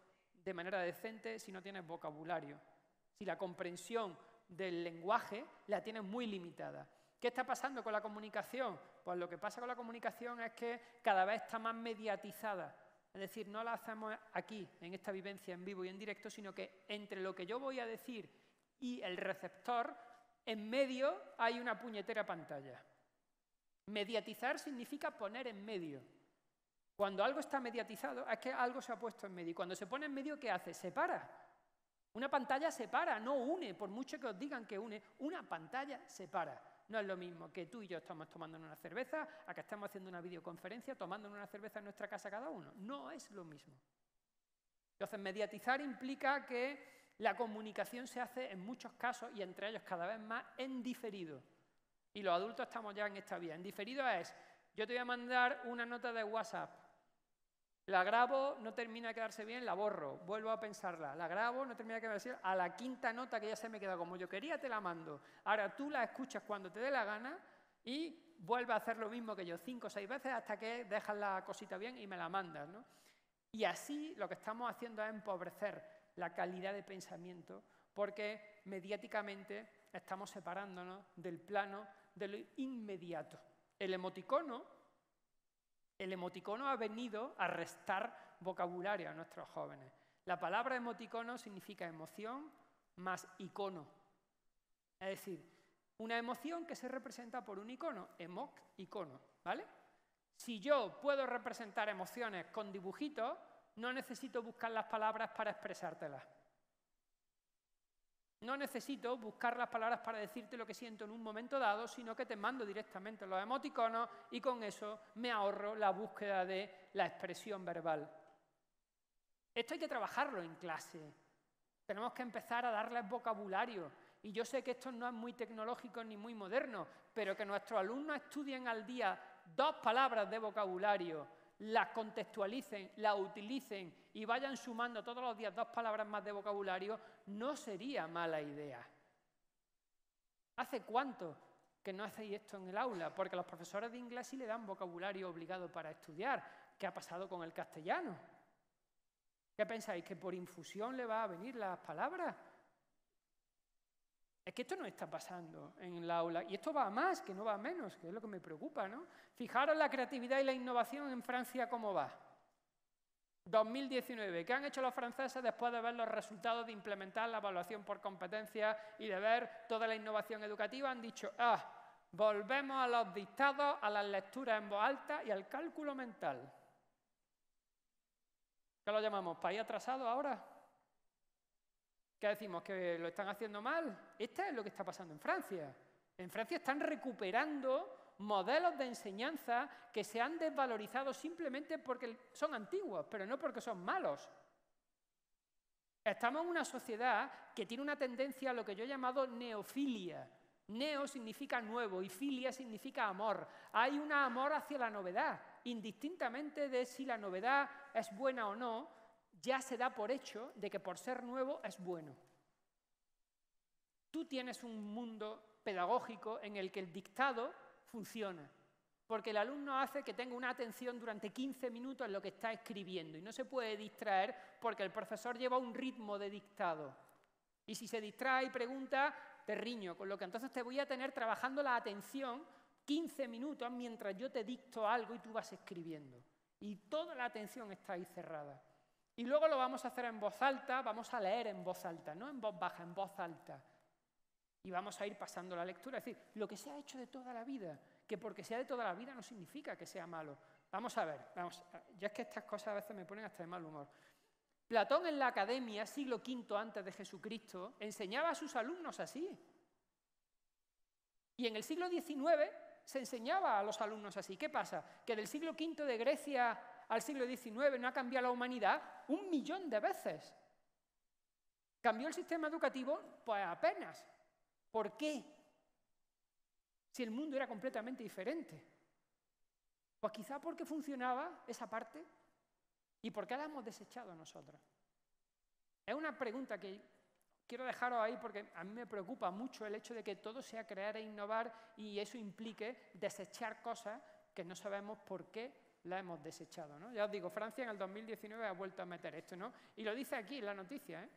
de manera decente si no tienes vocabulario? Si la comprensión del lenguaje la tienes muy limitada. ¿Qué está pasando con la comunicación? Pues lo que pasa con la comunicación es que cada vez está más mediatizada. Es decir, no la hacemos aquí, en esta vivencia en vivo y en directo, sino que entre lo que yo voy a decir y el receptor, en medio hay una puñetera pantalla. Mediatizar significa poner en medio. Cuando algo está mediatizado, es que algo se ha puesto en medio. Y cuando se pone en medio, ¿qué hace? Separa. Una pantalla separa, no une. Por mucho que os digan que une, una pantalla separa. No es lo mismo que tú y yo estamos tomando una cerveza a que estemos haciendo una videoconferencia tomando una cerveza en nuestra casa cada uno. No es lo mismo. Entonces, mediatizar implica que la comunicación se hace en muchos casos y entre ellos cada vez más en diferido. Y los adultos estamos ya en esta vía. En diferido es, yo te voy a mandar una nota de WhatsApp, la grabo, no termina de quedarse bien, la borro, vuelvo a pensarla, la grabo, no termina de quedarse bien, a la 5ª nota que ya se me queda como yo quería, te la mando. Ahora tú la escuchas cuando te dé la gana y vuelve a hacer lo mismo que yo 5 o 6 veces hasta que dejas la cosita bien y me la mandas, ¿no? Y así lo que estamos haciendo es empobrecer la calidad de pensamiento porque mediáticamente estamos separándonos del plano de lo inmediato. El emoticono ha venido a restar vocabulario a nuestros jóvenes. La palabra emoticono significa emoción más icono. Es decir, una emoción que se representa por un icono, icono, ¿vale? Si yo puedo representar emociones con dibujitos, no necesito buscar las palabras para expresártelas. No necesito buscar las palabras para decirte lo que siento en un momento dado, sino que te mando directamente los emoticonos y con eso me ahorro la búsqueda de la expresión verbal. Esto hay que trabajarlo en clase. Tenemos que empezar a darles vocabulario. Y yo sé que esto no es muy tecnológico ni muy moderno, pero que nuestros alumnos estudien al día 2 palabras de vocabulario, las contextualicen, las utilicen y vayan sumando todos los días 2 palabras más de vocabulario, no sería mala idea. ¿Hace cuánto que no hacéis esto en el aula? Porque los profesores de inglés sí le dan vocabulario obligado para estudiar. ¿Qué ha pasado con el castellano? ¿Qué pensáis? ¿Que por infusión le va a venir las palabras? Es que esto no está pasando en el aula. Y esto va a más, que no va a menos, que es lo que me preocupa, ¿no? Fijaros la creatividad y la innovación en Francia cómo va. 2019. ¿Qué han hecho los franceses después de ver los resultados de implementar la evaluación por competencias y de ver toda la innovación educativa? Han dicho, volvemos a los dictados, a las lecturas en voz alta y al cálculo mental. ¿Qué lo llamamos? ¿País atrasado ahora? ¿Qué decimos? ¿Que lo están haciendo mal? Esto es lo que está pasando en Francia. En Francia están recuperando modelos de enseñanza que se han desvalorizado simplemente porque son antiguos, pero no porque son malos. Estamos en una sociedad que tiene una tendencia a lo que yo he llamado neofilia. Neo significa nuevo y filia significa amor. Hay un amor hacia la novedad, indistintamente de si la novedad es buena o no. Ya se da por hecho de que por ser nuevo es bueno. Tú tienes un mundo pedagógico en el que el dictado funciona, porque el alumno hace que tenga una atención durante 15 minutos en lo que está escribiendo y no se puede distraer porque el profesor lleva un ritmo de dictado. Y si se distrae y pregunta, te riño, con lo que entonces te voy a tener trabajando la atención 15 minutos mientras yo te dicto algo y tú vas escribiendo. Y toda la atención está ahí cerrada. Y luego lo vamos a hacer en voz alta, vamos a leer en voz alta, no en voz baja, en voz alta. Y vamos a ir pasando la lectura, es decir, lo que se ha hecho de toda la vida, que porque sea de toda la vida no significa que sea malo. Vamos a ver, ya es que estas cosas a veces me ponen hasta de mal humor. Platón en la Academia, siglo V antes de Jesucristo, enseñaba a sus alumnos así. Y en el siglo XIX se enseñaba a los alumnos así. ¿Qué pasa? Que del siglo V de Grecia al siglo XIX no ha cambiado la humanidad 1 millón de veces. ¿Cambió el sistema educativo? Pues apenas. ¿Por qué? Si el mundo era completamente diferente. Pues quizá porque funcionaba esa parte. ¿Y por qué la hemos desechado nosotros? Es una pregunta que quiero dejaros ahí porque a mí me preocupa mucho el hecho de que todo sea crear e innovar y eso implique desechar cosas que no sabemos por qué la hemos desechado, ¿no? Ya os digo, Francia en el 2019 ha vuelto a meter esto, ¿no? Y lo dice aquí en la noticia, ¿eh?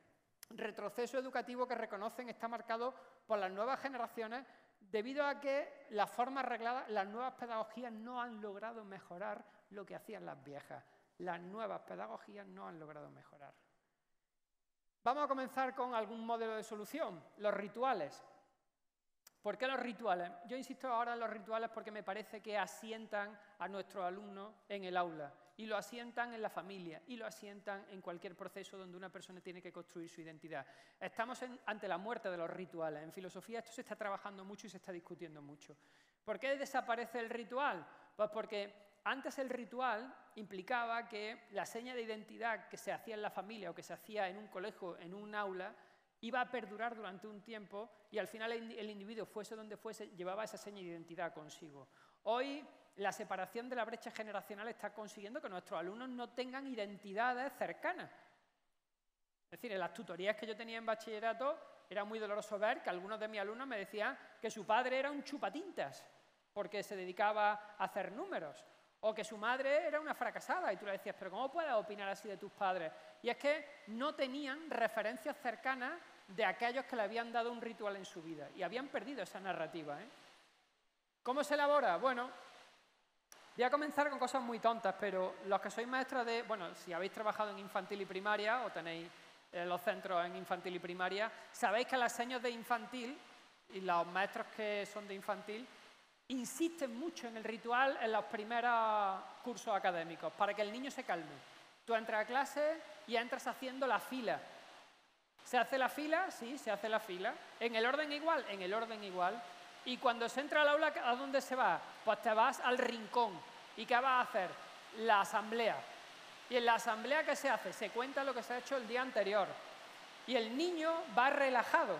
Retroceso educativo que reconocen está marcado por las nuevas generaciones debido a que las formas arregladas, las nuevas pedagogías no han logrado mejorar lo que hacían las viejas. Las nuevas pedagogías no han logrado mejorar. Vamos a comenzar con algún modelo de solución, los rituales. ¿Por qué los rituales? Yo insisto ahora en los rituales porque me parece que asientan a nuestros alumnos en el aula y lo asientan en la familia y lo asientan en cualquier proceso donde una persona tiene que construir su identidad. Estamos ante la muerte de los rituales. En filosofía esto se está trabajando mucho y se está discutiendo mucho. ¿Por qué desaparece el ritual? Pues porque antes el ritual implicaba que la seña de identidad que se hacía en la familia o que se hacía en un colegio, en un aula, iba a perdurar durante un tiempo y al final el individuo, fuese donde fuese, llevaba esa seña de identidad consigo. Hoy la separación de la brecha generacional está consiguiendo que nuestros alumnos no tengan identidades cercanas. Es decir, en las tutorías que yo tenía en bachillerato era muy doloroso ver que algunos de mis alumnos me decían que su padre era un chupatintas porque se dedicaba a hacer números. O que su madre era una fracasada y tú le decías, pero ¿cómo puedes opinar así de tus padres? Y es que no tenían referencias cercanas de aquellos que le habían dado un ritual en su vida y habían perdido esa narrativa, ¿eh? ¿Cómo se elabora? Bueno, voy a comenzar con cosas muy tontas, pero los que sois maestros de... Bueno, si habéis trabajado en infantil y primaria o tenéis los centros en infantil y primaria, sabéis que las señas de infantil y los maestros que son de infantil insisten mucho en el ritual en los primeros cursos académicos, para que el niño se calme. Tú entras a clase y entras haciendo la fila. ¿Se hace la fila? Sí, se hace la fila. ¿En el orden igual? En el orden igual. Y cuando se entra al aula, ¿a dónde se va? Pues te vas al rincón. ¿Y qué vas a hacer? La asamblea. ¿Y en la asamblea qué se hace? Se cuenta lo que se ha hecho el día anterior. Y el niño va relajado,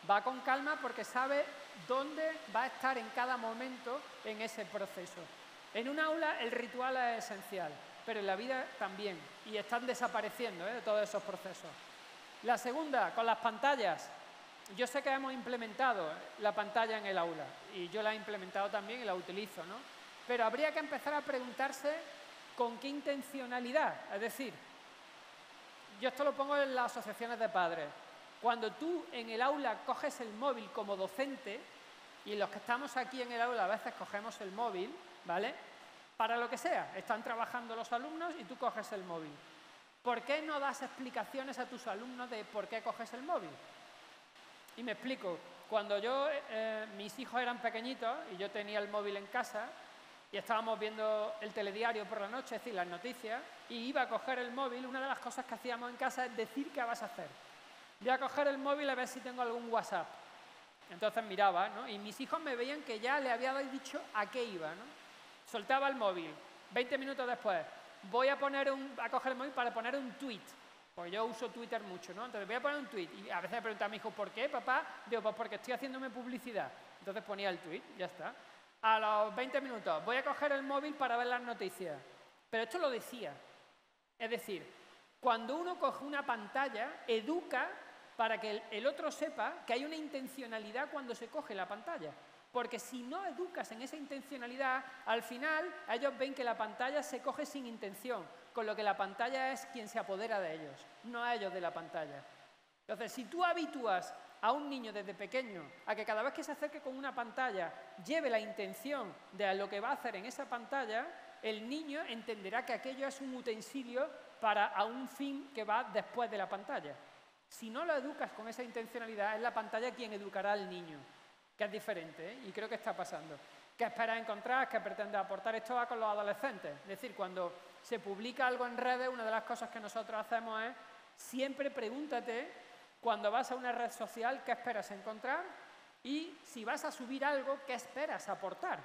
va con calma porque sabe dónde va a estar en cada momento en ese proceso. En un aula el ritual es esencial, pero en la vida también. Y están desapareciendo de todos esos procesos. La segunda, con las pantallas. Yo sé que hemos implementado la pantalla en el aula y yo la he implementado también y la utilizo, ¿no? Pero habría que empezar a preguntarse con qué intencionalidad. Es decir, yo esto lo pongo en las asociaciones de padres. Cuando tú en el aula coges el móvil como docente, y los que estamos aquí en el aula a veces cogemos el móvil, ¿vale? Para lo que sea, están trabajando los alumnos y tú coges el móvil. ¿Por qué no das explicaciones a tus alumnos de por qué coges el móvil? Y me explico. Cuando mis hijos eran pequeñitos y yo tenía el móvil en casa y estábamos viendo el telediario por la noche, es decir, las noticias, y iba a coger el móvil, una de las cosas que hacíamos en casa es decir qué vas a hacer. Voy a coger el móvil a ver si tengo algún WhatsApp. Entonces miraba, ¿no? Y mis hijos me veían que ya le había dicho a qué iba, ¿no? Soltaba el móvil. 20 minutos después, voy a coger el móvil para poner un tweet. Porque yo uso Twitter mucho, ¿no? Entonces voy a poner un tweet. Y a veces me pregunta a mi hijo, ¿por qué, papá? Digo, pues porque estoy haciéndome publicidad. Entonces ponía el tweet, ya está. A los 20 minutos, voy a coger el móvil para ver las noticias. Pero esto lo decía. Es decir, cuando uno coge una pantalla, educa para que el otro sepa que hay una intencionalidad cuando se coge la pantalla. Porque si no educas en esa intencionalidad, al final ellos ven que la pantalla se coge sin intención, con lo que la pantalla es quien se apodera de ellos, no a ellos de la pantalla. Entonces, si tú habitúas a un niño desde pequeño a que cada vez que se acerque con una pantalla lleve la intención de lo que va a hacer en esa pantalla, el niño entenderá que aquello es un utensilio para un fin que va después de la pantalla. Si no lo educas con esa intencionalidad, es la pantalla quien educará al niño, que es diferente, ¿eh? Y creo que está pasando. ¿Qué esperas encontrar? ¿Qué pretende aportar? Esto va con los adolescentes. Es decir, cuando se publica algo en redes, una de las cosas que nosotros hacemos es siempre pregúntate, cuando vas a una red social, ¿qué esperas encontrar? Y si vas a subir algo, ¿qué esperas aportar?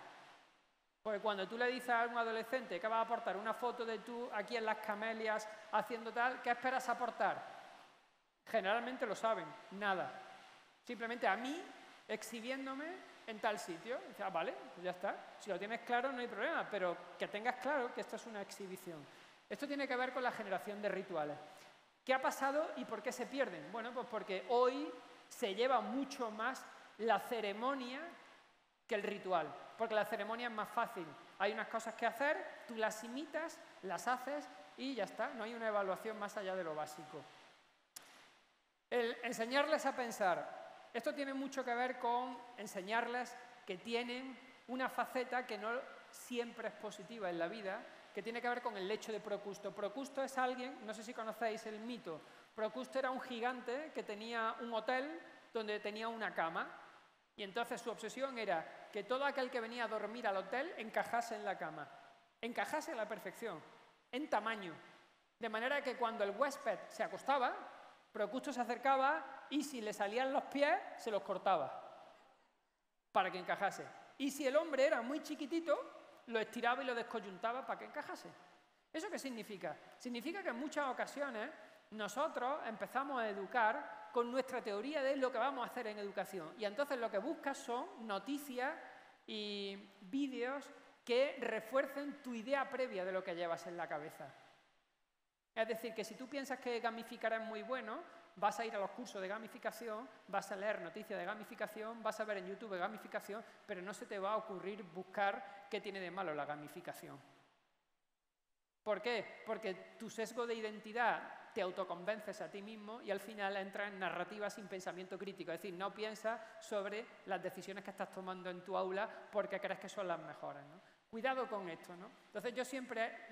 Porque cuando tú le dices a un adolescente que vas a aportar una foto de tú aquí en las camelias haciendo tal, ¿qué esperas aportar? Generalmente lo saben, nada. Simplemente a mí exhibiéndome en tal sitio. Y dices, vale, pues ya está. Si lo tienes claro no hay problema, pero que tengas claro que esto es una exhibición. Esto tiene que ver con la generación de rituales. ¿Qué ha pasado y por qué se pierden? Bueno, pues porque hoy se lleva mucho más la ceremonia que el ritual, porque la ceremonia es más fácil. Hay unas cosas que hacer, tú las imitas, las haces y ya está. No hay una evaluación más allá de lo básico. El enseñarles a pensar. Esto tiene mucho que ver con enseñarles que tienen una faceta que no siempre es positiva en la vida, que tiene que ver con el lecho de Procusto. Procusto es alguien, no sé si conocéis el mito, Procusto era un gigante que tenía un hotel donde tenía una cama y entonces su obsesión era que todo aquel que venía a dormir al hotel encajase en la cama, encajase a la perfección, en tamaño, de manera que cuando el huésped se acostaba, Procusto se acercaba y si le salían los pies, se los cortaba para que encajase. Y si el hombre era muy chiquitito, lo estiraba y lo descoyuntaba para que encajase. ¿Eso qué significa? Significa que en muchas ocasiones nosotros empezamos a educar con nuestra teoría de lo que vamos a hacer en educación. Y entonces lo que buscas son noticias y vídeos que refuercen tu idea previa de lo que llevas en la cabeza. Es decir, que si tú piensas que gamificar es muy bueno, vas a ir a los cursos de gamificación, vas a leer noticias de gamificación, vas a ver en YouTube gamificación, pero no se te va a ocurrir buscar qué tiene de malo la gamificación. ¿Por qué? Porque tu sesgo de identidad te autoconvences a ti mismo y al final entras en narrativas sin pensamiento crítico. Es decir, no piensas sobre las decisiones que estás tomando en tu aula porque crees que son las mejores, ¿no? Cuidado con esto, ¿no? Entonces yo siempre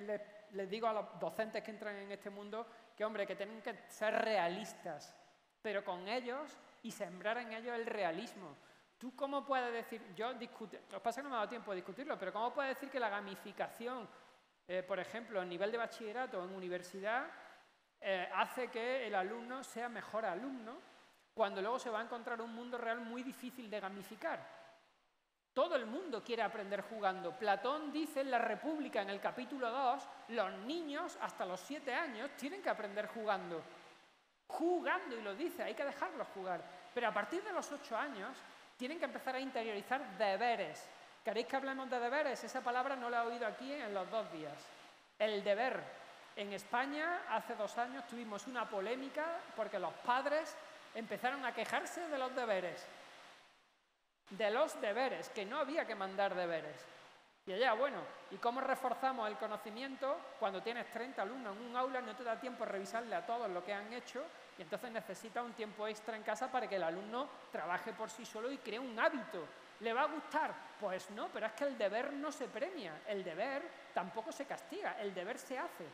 les digo a los docentes que entran en este mundo que, hombre, que tienen que ser realistas, pero con ellos y sembrar en ellos el realismo. ¿Tú cómo puedes decir, lo que pasa es que no me ha dado tiempo de discutirlo, pero cómo puedes decir que la gamificación, por ejemplo, a nivel de bachillerato o en universidad, hace que el alumno sea mejor alumno cuando luego se va a encontrar un mundo real muy difícil de gamificar. Todo el mundo quiere aprender jugando. Platón dice en la República, en el capítulo 2, los niños hasta los 7 años tienen que aprender jugando. Jugando, y lo dice, hay que dejarlos jugar. Pero a partir de los 8 años tienen que empezar a interiorizar deberes. ¿Queréis que hablemos de deberes? Esa palabra no la he oído aquí en los 2 días. El deber. En España, hace 2 años, tuvimos una polémica porque los padres empezaron a quejarse de los deberes. De los deberes, que no había que mandar deberes. Y allá, bueno, ¿y cómo reforzamos el conocimiento? Cuando tienes 30 alumnos en un aula no te da tiempo a revisarle a todos lo que han hecho y entonces necesitas un tiempo extra en casa para que el alumno trabaje por sí solo y cree un hábito. ¿Le va a gustar? Pues no, pero es que el deber no se premia, el deber tampoco se castiga, el deber se hace.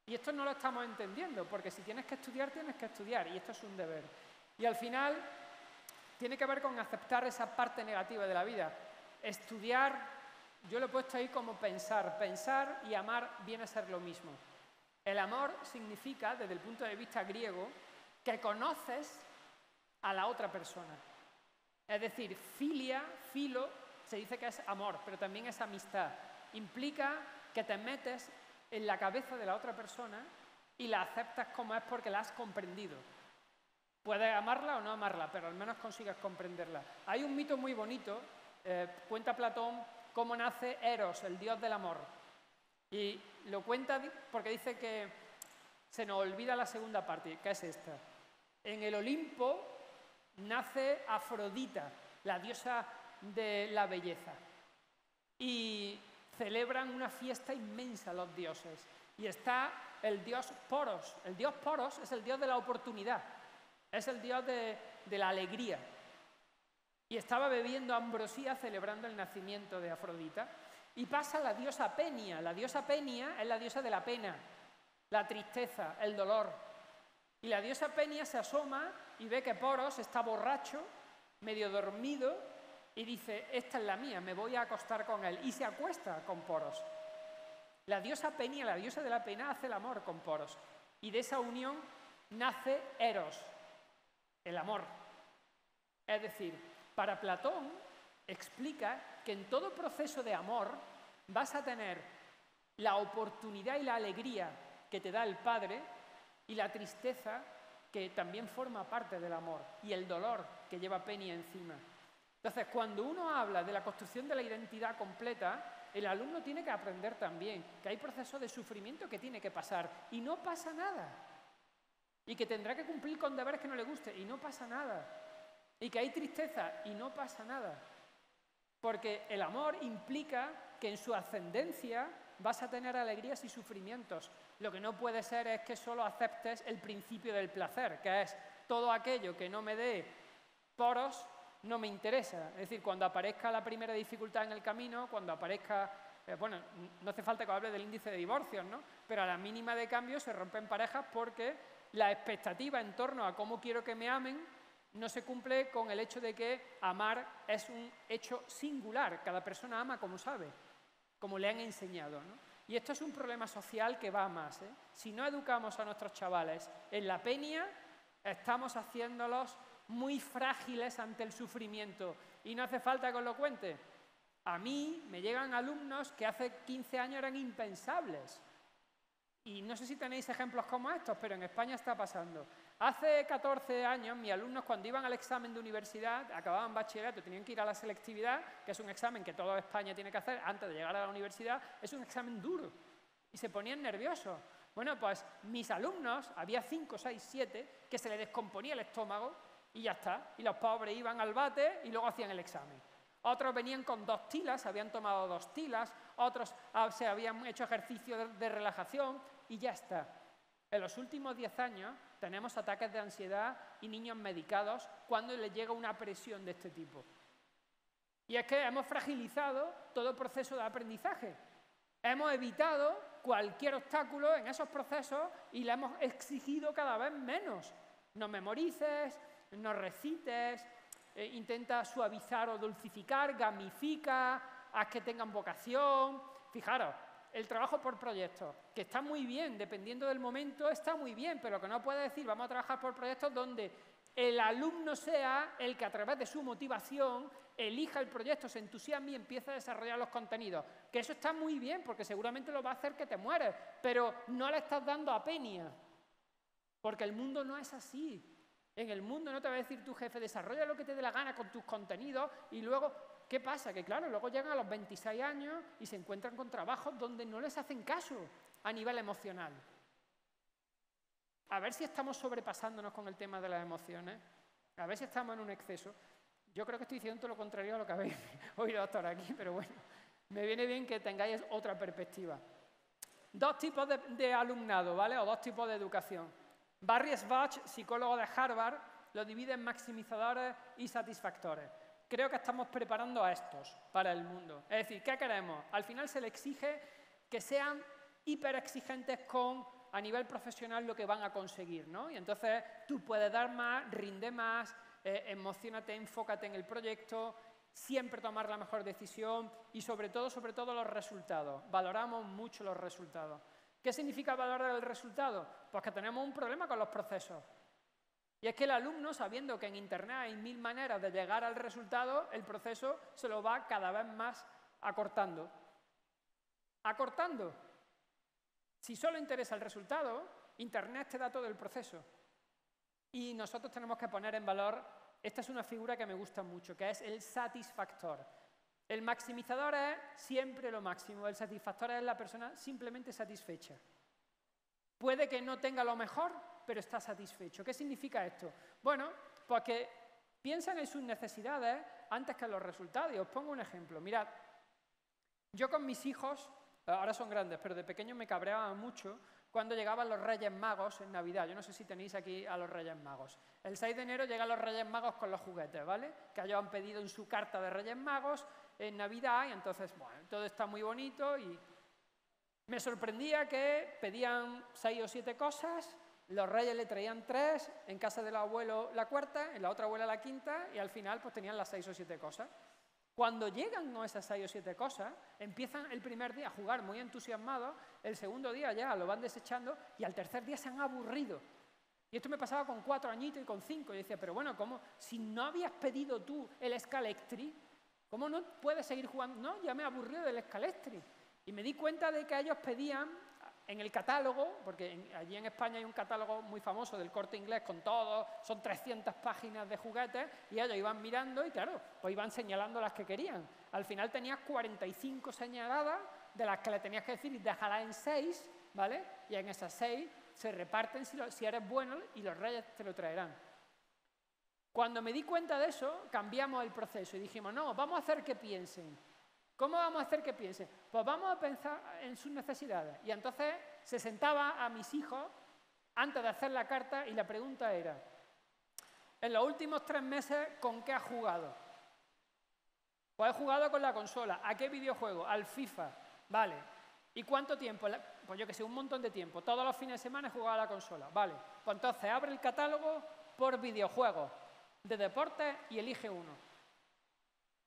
Y esto no lo estamos entendiendo, porque si tienes que estudiar, tienes que estudiar, y esto es un deber. Y al final tiene que ver con aceptar esa parte negativa de la vida. Estudiar, yo lo he puesto ahí como pensar. Pensar y amar viene a ser lo mismo. El amor significa, desde el punto de vista griego, que conoces a la otra persona. Es decir, filia, filo, se dice que es amor, pero también es amistad. Implica que te metes en la cabeza de la otra persona y la aceptas como es porque la has comprendido. Puedes amarla o no amarla, pero al menos consigues comprenderla. Hay un mito muy bonito, cuenta Platón cómo nace Eros, el dios del amor. Y lo cuenta porque dice que se nos olvida la segunda parte, que es esta. En el Olimpo nace Afrodita, la diosa de la belleza. Y celebran una fiesta inmensa los dioses. Y está el dios Poros. El dios Poros es el dios de la oportunidad. Es el dios de la alegría. Y estaba bebiendo ambrosía celebrando el nacimiento de Afrodita. Y pasa la diosa Penia. La diosa Penia es la diosa de la pena, la tristeza, el dolor. Y la diosa Penia se asoma y ve que Poros está borracho, medio dormido, y dice, esta es la mía, me voy a acostar con él. Y se acuesta con Poros. La diosa Penia, la diosa de la pena, hace el amor con Poros. Y de esa unión nace Eros, el amor. Es decir, para Platón explica que en todo proceso de amor vas a tener la oportunidad y la alegría que te da el Padre y la tristeza que también forma parte del amor y el dolor que lleva Penia encima. Entonces, cuando uno habla de la construcción de la identidad completa, el alumno tiene que aprender también que hay procesos de sufrimiento que tiene que pasar y no pasa nada. Y que tendrá que cumplir con deberes que no le guste y no pasa nada. Y que hay tristeza y no pasa nada. Porque el amor implica que en su ascendencia vas a tener alegrías y sufrimientos. Lo que no puede ser es que solo aceptes el principio del placer, que es todo aquello que no me dé poros, no me interesa. Es decir, cuando aparezca la primera dificultad en el camino, cuando aparezca, bueno, no hace falta que hable del índice de divorcios, ¿no? Pero a la mínima de cambio se rompen parejas porque la expectativa en torno a cómo quiero que me amen no se cumple con el hecho de que amar es un hecho singular. Cada persona ama como sabe, como le han enseñado, ¿no? Y esto es un problema social que va a más, ¿eh? Si no educamos a nuestros chavales en la penia, estamos haciéndolos muy frágiles ante el sufrimiento. Y no hace falta que os lo cuente. A mí me llegan alumnos que hace 15 años eran impensables. Y no sé si tenéis ejemplos como estos, pero en España está pasando. Hace 14 años, mis alumnos, cuando iban al examen de universidad, acababan bachillerato, tenían que ir a la selectividad, que es un examen que toda España tiene que hacer antes de llegar a la universidad, es un examen duro. Y se ponían nerviosos. Bueno, pues mis alumnos, había 5, 6, 7, que se les descomponía el estómago y ya está. Y los pobres iban al bate y luego hacían el examen. Otros venían con 2 tilas, habían tomado 2 tilas, otros se habían hecho ejercicio de relajación y ya está. En los últimos 10 años tenemos ataques de ansiedad y niños medicados cuando les llega una presión de este tipo. Y es que hemos fragilizado todo el proceso de aprendizaje. Hemos evitado cualquier obstáculo en esos procesos y le hemos exigido cada vez menos. No memorices, no recites, intenta suavizar o dulcificar, gamifica, haz que tengan vocación. Fijaros, el trabajo por proyectos, que está muy bien, dependiendo del momento, está muy bien, pero lo que no puede decir, vamos a trabajar por proyectos donde el alumno sea el que a través de su motivación elija el proyecto, se entusiasme y empiece a desarrollar los contenidos. Que eso está muy bien, porque seguramente lo va a hacer que te mueres, pero no le estás dando apenia, porque el mundo no es así. En el mundo no te va a decir tu jefe, desarrolla lo que te dé la gana con tus contenidos y luego, ¿qué pasa? Que claro, luego llegan a los 26 años y se encuentran con trabajos donde no les hacen caso a nivel emocional. A ver si estamos sobrepasándonos con el tema de las emociones, a ver si estamos en un exceso. Yo creo que estoy diciendo todo lo contrario a lo que habéis oído hasta ahora aquí, pero bueno, me viene bien que tengáis otra perspectiva. Dos tipos de alumnado, ¿vale? O dos tipos de educación. Barry Schwartz, psicólogo de Harvard, lo divide en maximizadores y satisfactores. Creo que estamos preparando a estos para el mundo. Es decir, ¿qué queremos? Al final se le exige que sean hiperexigentes con, a nivel profesional, lo que van a conseguir, ¿no? Y entonces tú puedes dar más, rinde más, emocionate, enfócate en el proyecto, siempre tomar la mejor decisión y sobre todo los resultados. Valoramos mucho los resultados. ¿Qué significa valorar el resultado? Pues que tenemos un problema con los procesos. Y es que el alumno, sabiendo que en Internet hay 1000 maneras de llegar al resultado, el proceso se lo va cada vez más acortando. Acortando. Si solo interesa el resultado, Internet te da todo el proceso. Y nosotros tenemos que poner en valor, esta es una figura que me gusta mucho, que es el satisfactor. El maximizador es siempre lo máximo, el satisfactor es la persona simplemente satisfecha. Puede que no tenga lo mejor, pero está satisfecho. ¿Qué significa esto? Bueno, pues que piensan en sus necesidades antes que en los resultados. Y os pongo un ejemplo. Mirad, yo con mis hijos, ahora son grandes, pero de pequeño me cabreaba mucho cuando llegaban los Reyes Magos en Navidad. Yo no sé si tenéis aquí a los Reyes Magos. El 6 de enero llegan los Reyes Magos con los juguetes, ¿vale? Que ellos han pedido en su carta de Reyes Magos en Navidad y entonces, bueno, todo está muy bonito y me sorprendía que pedían 6 o 7 cosas, los reyes le traían 3, en casa del abuelo la cuarta, en la otra abuela la quinta y al final pues tenían las 6 o 7 cosas. Cuando llegan a esas 6 o 7 cosas, empiezan el primer día a jugar muy entusiasmados, el segundo día ya lo van desechando y al tercer día se han aburrido. Y esto me pasaba con 4 añitos y con 5. Y decía, pero bueno, ¿cómo? Si no habías pedido tú el Scalextric, ¿cómo no puedes seguir jugando? No, ya me he aburrido del Scalextric. Y me di cuenta de que ellos pedían en el catálogo, porque allí en España hay un catálogo muy famoso del Corte Inglés con todo, son 300 páginas de juguetes, y ellos iban mirando y claro, pues iban señalando las que querían. Al final tenías 45 señaladas, de las que le tenías que decir, déjalas en 6, ¿vale? Y en esas 6 se reparten si eres bueno y los reyes te lo traerán. Cuando me di cuenta de eso, cambiamos el proceso y dijimos, no, vamos a hacer que piensen. ¿Cómo vamos a hacer que piensen? Pues vamos a pensar en sus necesidades. Y entonces se sentaba a mis hijos antes de hacer la carta y la pregunta era, en los últimos 3 meses, ¿con qué has jugado? Pues he jugado con la consola. ¿A qué videojuego? Al FIFA. Vale. ¿Y cuánto tiempo? Pues yo que sé, un montón de tiempo. Todos los fines de semana he jugado a la consola. Vale. Pues entonces abre el catálogo por videojuegos de deportes y elige uno.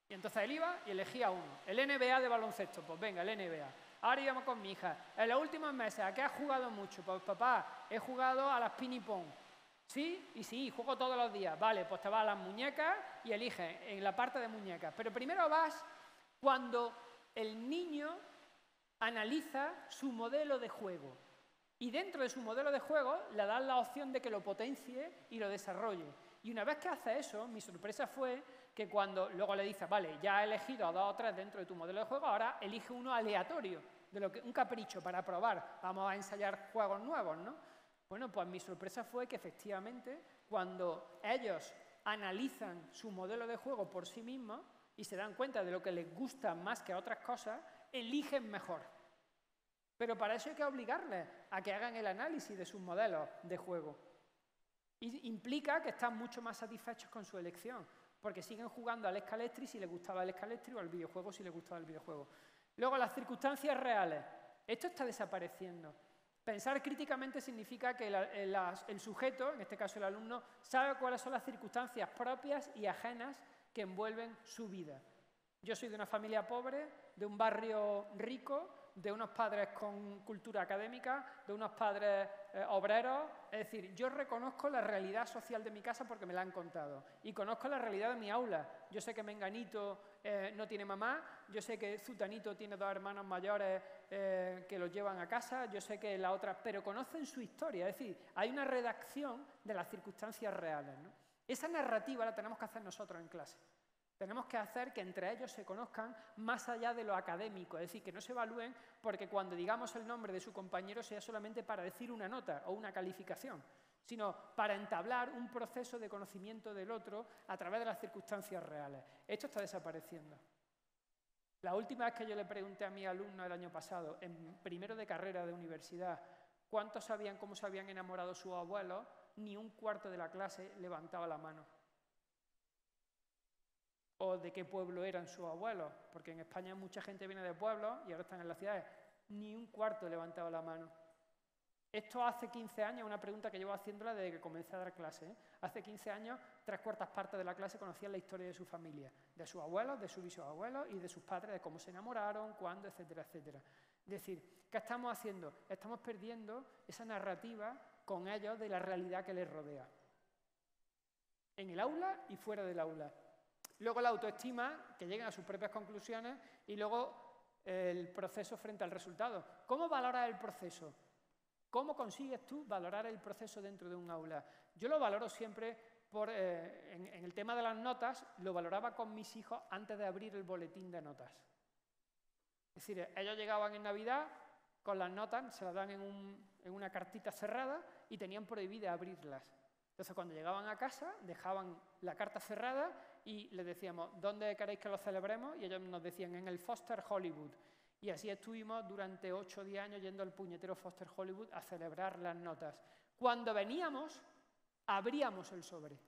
Y entonces él iba y elegía uno. El NBA de baloncesto, pues venga, el NBA. Ahora íbamos con mi hija. En los últimos meses, ¿a qué has jugado mucho? Pues papá, he jugado a las ping-pong. ¿Sí? Y sí, juego todos los días. Vale, pues te vas a las muñecas y eliges en la parte de muñecas. Pero primero vas cuando el niño analiza su modelo de juego. Y dentro de su modelo de juego le das la opción de que lo potencie y lo desarrolle. Y una vez que hace eso, mi sorpresa fue que cuando luego le dices, vale, ya has elegido a 2 o 3 dentro de tu modelo de juego, ahora elige uno aleatorio, un capricho para probar. Vamos a ensayar juegos nuevos, ¿no? Bueno, pues mi sorpresa fue que efectivamente cuando ellos analizan su modelo de juego por sí mismos y se dan cuenta de lo que les gusta más que otras cosas, eligen mejor. Pero para eso hay que obligarles a que hagan el análisis de sus modelos de juego. Y implica que están mucho más satisfechos con su elección, porque siguen jugando al Scalextric si les gustaba el Scalextric o al videojuego si les gustaba el videojuego. Luego, las circunstancias reales. Esto está desapareciendo. Pensar críticamente significa que el sujeto, en este caso el alumno, sabe cuáles son las circunstancias propias y ajenas que envuelven su vida. Yo soy de una familia pobre, de un barrio rico, de unos padres con cultura académica, de unos padres obreros. Es decir, yo reconozco la realidad social de mi casa porque me la han contado. Y conozco la realidad de mi aula. Yo sé que Menganito no tiene mamá, yo sé que Zutanito tiene 2 hermanos mayores que los llevan a casa, yo sé que la otra... Pero conocen su historia, es decir, hay una redacción de las circunstancias reales, ¿no? Esa narrativa la tenemos que hacer nosotros en clase. Tenemos que hacer que entre ellos se conozcan más allá de lo académico, es decir, que no se evalúen porque cuando digamos el nombre de su compañero sea solamente para decir una nota o una calificación, sino para entablar un proceso de conocimiento del otro a través de las circunstancias reales. Esto está desapareciendo. La última vez que yo le pregunté a mi alumno el año pasado, en primero de carrera de universidad, cuántos sabían cómo se habían enamorado sus abuelos, ni un cuarto de la clase levantaba la mano. O de qué pueblo eran sus abuelos, porque en España mucha gente viene de pueblos y ahora están en las ciudades. Ni un cuarto levantaba la mano. Esto hace 15 años, una pregunta que llevo haciéndola desde que comencé a dar clase, ¿eh? Hace 15 años, 3/4 partes de la clase conocían la historia de su familia, de sus abuelos, de sus bisabuelos y de sus padres, de cómo se enamoraron, cuándo, etcétera, etcétera. Es decir, ¿qué estamos haciendo? Estamos perdiendo esa narrativa con ellos de la realidad que les rodea. En el aula y fuera del aula. Luego la autoestima, que lleguen a sus propias conclusiones, y luego el proceso frente al resultado. ¿Cómo valoras el proceso? ¿Cómo consigues tú valorar el proceso dentro de un aula? Yo lo valoro siempre en el tema de las notas, lo valoraba con mis hijos antes de abrir el boletín de notas. Es decir, ellos llegaban en Navidad con las notas, se las dan en una cartita cerrada y tenían prohibido abrirlas. Entonces, cuando llegaban a casa, dejaban la carta cerrada y les decíamos, ¿dónde queréis que lo celebremos? Y ellos nos decían, en el Foster Hollywood. Y así estuvimos durante 8 o 10 años yendo al puñetero Foster Hollywood a celebrar las notas. Cuando veníamos, abríamos el sobre.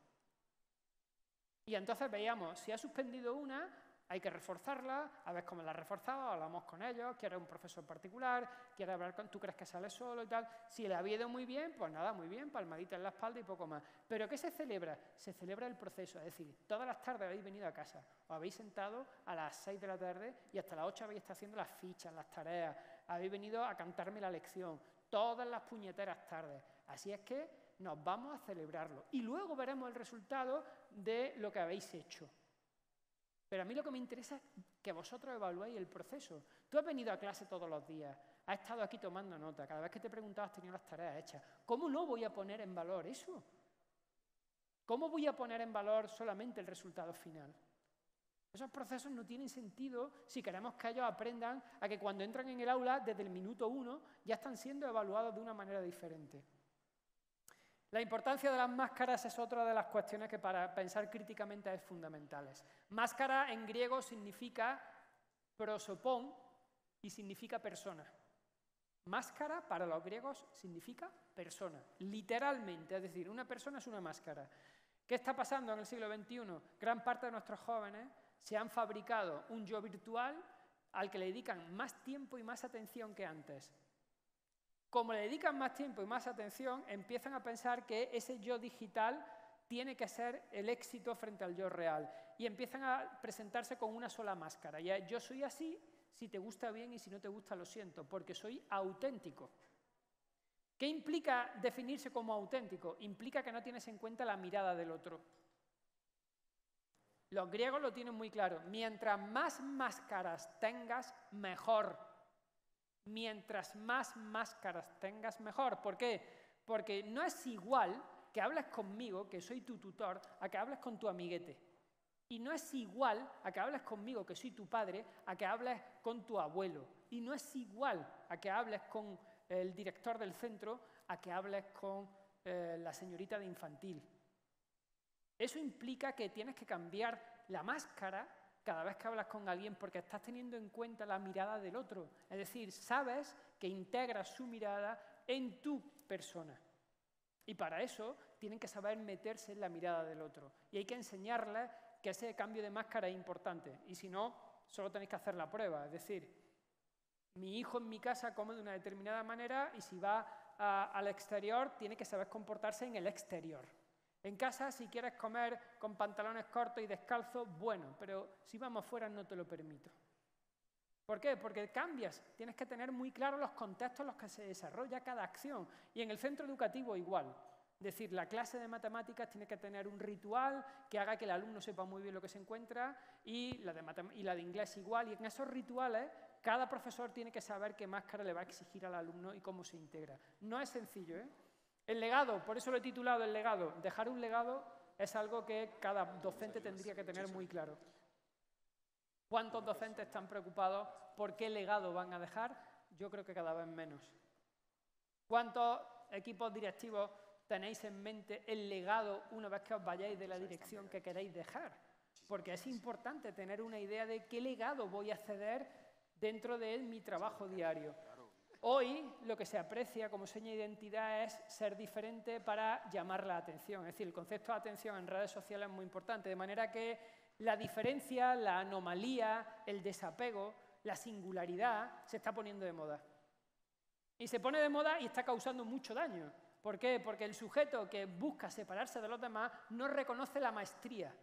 Y entonces veíamos, si ha suspendido una, hay que reforzarla, a ver cómo la ha reforzado, hablamos con ellos, quiere un profesor particular, quiere hablar con, tú crees que sale solo y tal. Si le había ido muy bien, pues nada, muy bien, palmadita en la espalda y poco más. ¿Pero qué se celebra? Se celebra el proceso, es decir, todas las tardes habéis venido a casa, os habéis sentado a las 6 de la tarde y hasta las 8 habéis estado haciendo las fichas, las tareas, habéis venido a cantarme la lección, todas las puñeteras tardes. Así es que nos vamos a celebrarlo y luego veremos el resultado de lo que habéis hecho. Pero a mí lo que me interesa es que vosotros evaluéis el proceso. Tú has venido a clase todos los días, has estado aquí tomando nota, cada vez que te preguntabas has tenido las tareas hechas. ¿Cómo no voy a poner en valor eso? ¿Cómo voy a poner en valor solamente el resultado final? Esos procesos no tienen sentido si queremos que ellos aprendan a que cuando entran en el aula, desde el minuto 1, ya están siendo evaluados de una manera diferente. La importancia de las máscaras es otra de las cuestiones que para pensar críticamente es fundamentales. Máscara en griego significa prosopón y significa persona. Máscara para los griegos significa persona, literalmente, es decir, una persona es una máscara. ¿Qué está pasando en el siglo XXI? Gran parte de nuestros jóvenes se han fabricado un yo virtual al que le dedican más tiempo y más atención que antes. Como le dedican más tiempo y más atención, empiezan a pensar que ese yo digital tiene que ser el éxito frente al yo real. Y empiezan a presentarse con una sola máscara. Y es, yo soy así, si te gusta bien y si no te gusta lo siento, porque soy auténtico. ¿Qué implica definirse como auténtico? Implica que no tienes en cuenta la mirada del otro. Los griegos lo tienen muy claro. Mientras más máscaras tengas, mejor. Mientras más máscaras tengas, mejor. ¿Por qué? Porque no es igual que hables conmigo, que soy tu tutor, a que hables con tu amiguete. Y no es igual a que hables conmigo, que soy tu padre, a que hables con tu abuelo. Y no es igual a que hables con el director del centro, a que hables con la señorita de infantil. Eso implica que tienes que cambiar la máscara cada vez que hablas con alguien porque estás teniendo en cuenta la mirada del otro. Es decir, sabes que integras su mirada en tu persona. Y para eso tienen que saber meterse en la mirada del otro. Y hay que enseñarles que ese cambio de máscara es importante. Y si no, solo tenéis que hacer la prueba. Es decir, mi hijo en mi casa come de una determinada manera y si va al exterior tiene que saber comportarse en el exterior. En casa, si quieres comer con pantalones cortos y descalzos, bueno, pero si vamos fuera no te lo permito. ¿Por qué? Porque cambias. Tienes que tener muy claros los contextos en los que se desarrolla cada acción. Y en el centro educativo igual. Es decir, la clase de matemáticas tiene que tener un ritual que haga que el alumno sepa muy bien lo que se encuentra y la de inglés igual. Y en esos rituales, cada profesor tiene que saber qué máscara le va a exigir al alumno y cómo se integra. No es sencillo, ¿eh? El legado, por eso lo he titulado el legado. Dejar un legado es algo que cada docente tendría que tener muy claro. ¿Cuántos docentes están preocupados por qué legado van a dejar? Yo creo que cada vez menos. ¿Cuántos equipos directivos tenéis en mente el legado una vez que os vayáis de la dirección que queréis dejar? Porque es importante tener una idea de qué legado voy a ceder dentro de mi trabajo diario. Hoy lo que se aprecia como seña de identidad es ser diferente para llamar la atención. Es decir, el concepto de atención en redes sociales es muy importante, de manera que la diferencia, la anomalía, el desapego, la singularidad se está poniendo de moda. Y se pone de moda y está causando mucho daño. ¿Por qué? Porque el sujeto que busca separarse de los demás no reconoce la maestría.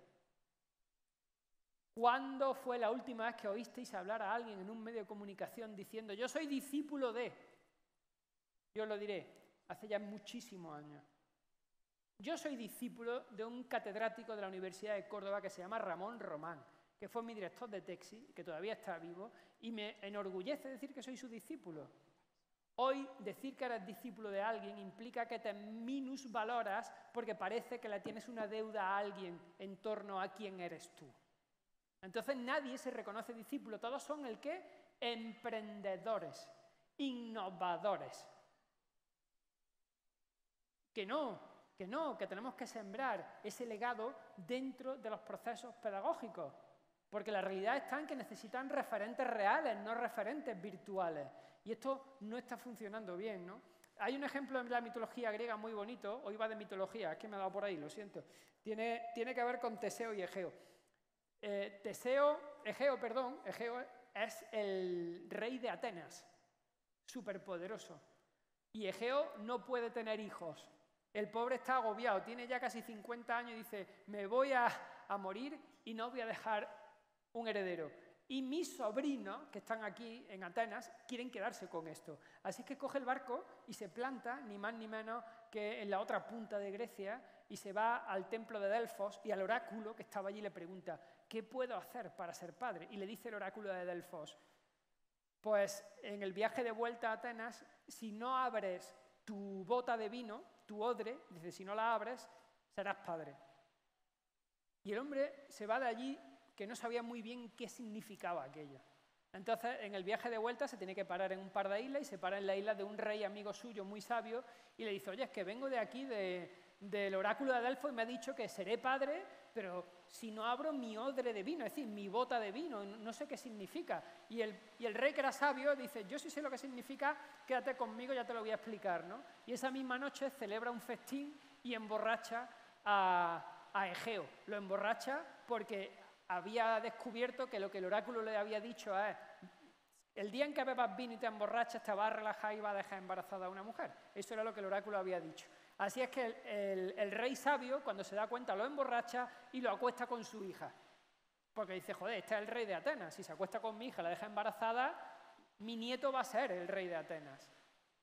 ¿Cuándo fue la última vez que oísteis hablar a alguien en un medio de comunicación diciendo yo soy discípulo de? Yo os lo diré, hace ya muchísimos años. Yo soy discípulo de un catedrático de la Universidad de Córdoba que se llama Ramón Román, que fue mi director de tesis, que todavía está vivo, y me enorgullece decir que soy su discípulo. Hoy, decir que eres discípulo de alguien implica que te minusvaloras porque parece que le tienes una deuda a alguien en torno a quién eres tú. Entonces nadie se reconoce discípulo, todos son el qué, emprendedores, innovadores. Que tenemos que sembrar ese legado dentro de los procesos pedagógicos, porque la realidad está en que necesitan referentes reales, no referentes virtuales, y esto no está funcionando bien, ¿no? Hay un ejemplo en la mitología griega muy bonito, hoy va de mitología, es que me ha dado por ahí, lo siento, tiene que ver con Teseo y Egeo. Egeo es el rey de Atenas, superpoderoso, y Egeo no puede tener hijos. El pobre está agobiado, tiene ya casi 50 años y dice, me voy a morir y no voy a dejar un heredero. Y mis sobrinos, que están aquí en Atenas, quieren quedarse con esto. Así que coge el barco y se planta, ni más ni menos que en la otra punta de Grecia, y se va al templo de Delfos y al oráculo que estaba allí le pregunta, ¿qué puedo hacer para ser padre? Y le dice el oráculo de Delfos, pues en el viaje de vuelta a Atenas, si no abres tu bota de vino, tu odre, dice, si no la abres, serás padre. Y el hombre se va de allí que no sabía muy bien qué significaba aquello. Entonces, en el viaje de vuelta se tiene que parar en un par de islas y se para en la isla de un rey amigo suyo muy sabio y le dice, oye, es que vengo de aquí, del oráculo de Delfos y me ha dicho que seré padre, pero si no abro mi odre de vino, es decir, mi bota de vino, no sé qué significa. Y el rey, que era sabio, dice, yo sí sé lo que significa, quédate conmigo, ya te lo voy a explicar, ¿no? Y esa misma noche celebra un festín y emborracha a Egeo. Lo emborracha porque había descubierto que lo que el oráculo le había dicho es, el día en que bebas vino y te emborrachas te vas a relajar y vas a dejar embarazada a una mujer. Eso era lo que el oráculo había dicho. Así es que el rey sabio, cuando se da cuenta, lo emborracha y lo acuesta con su hija. Porque dice, joder, este es el rey de Atenas. Si se acuesta con mi hija y la deja embarazada, mi nieto va a ser el rey de Atenas.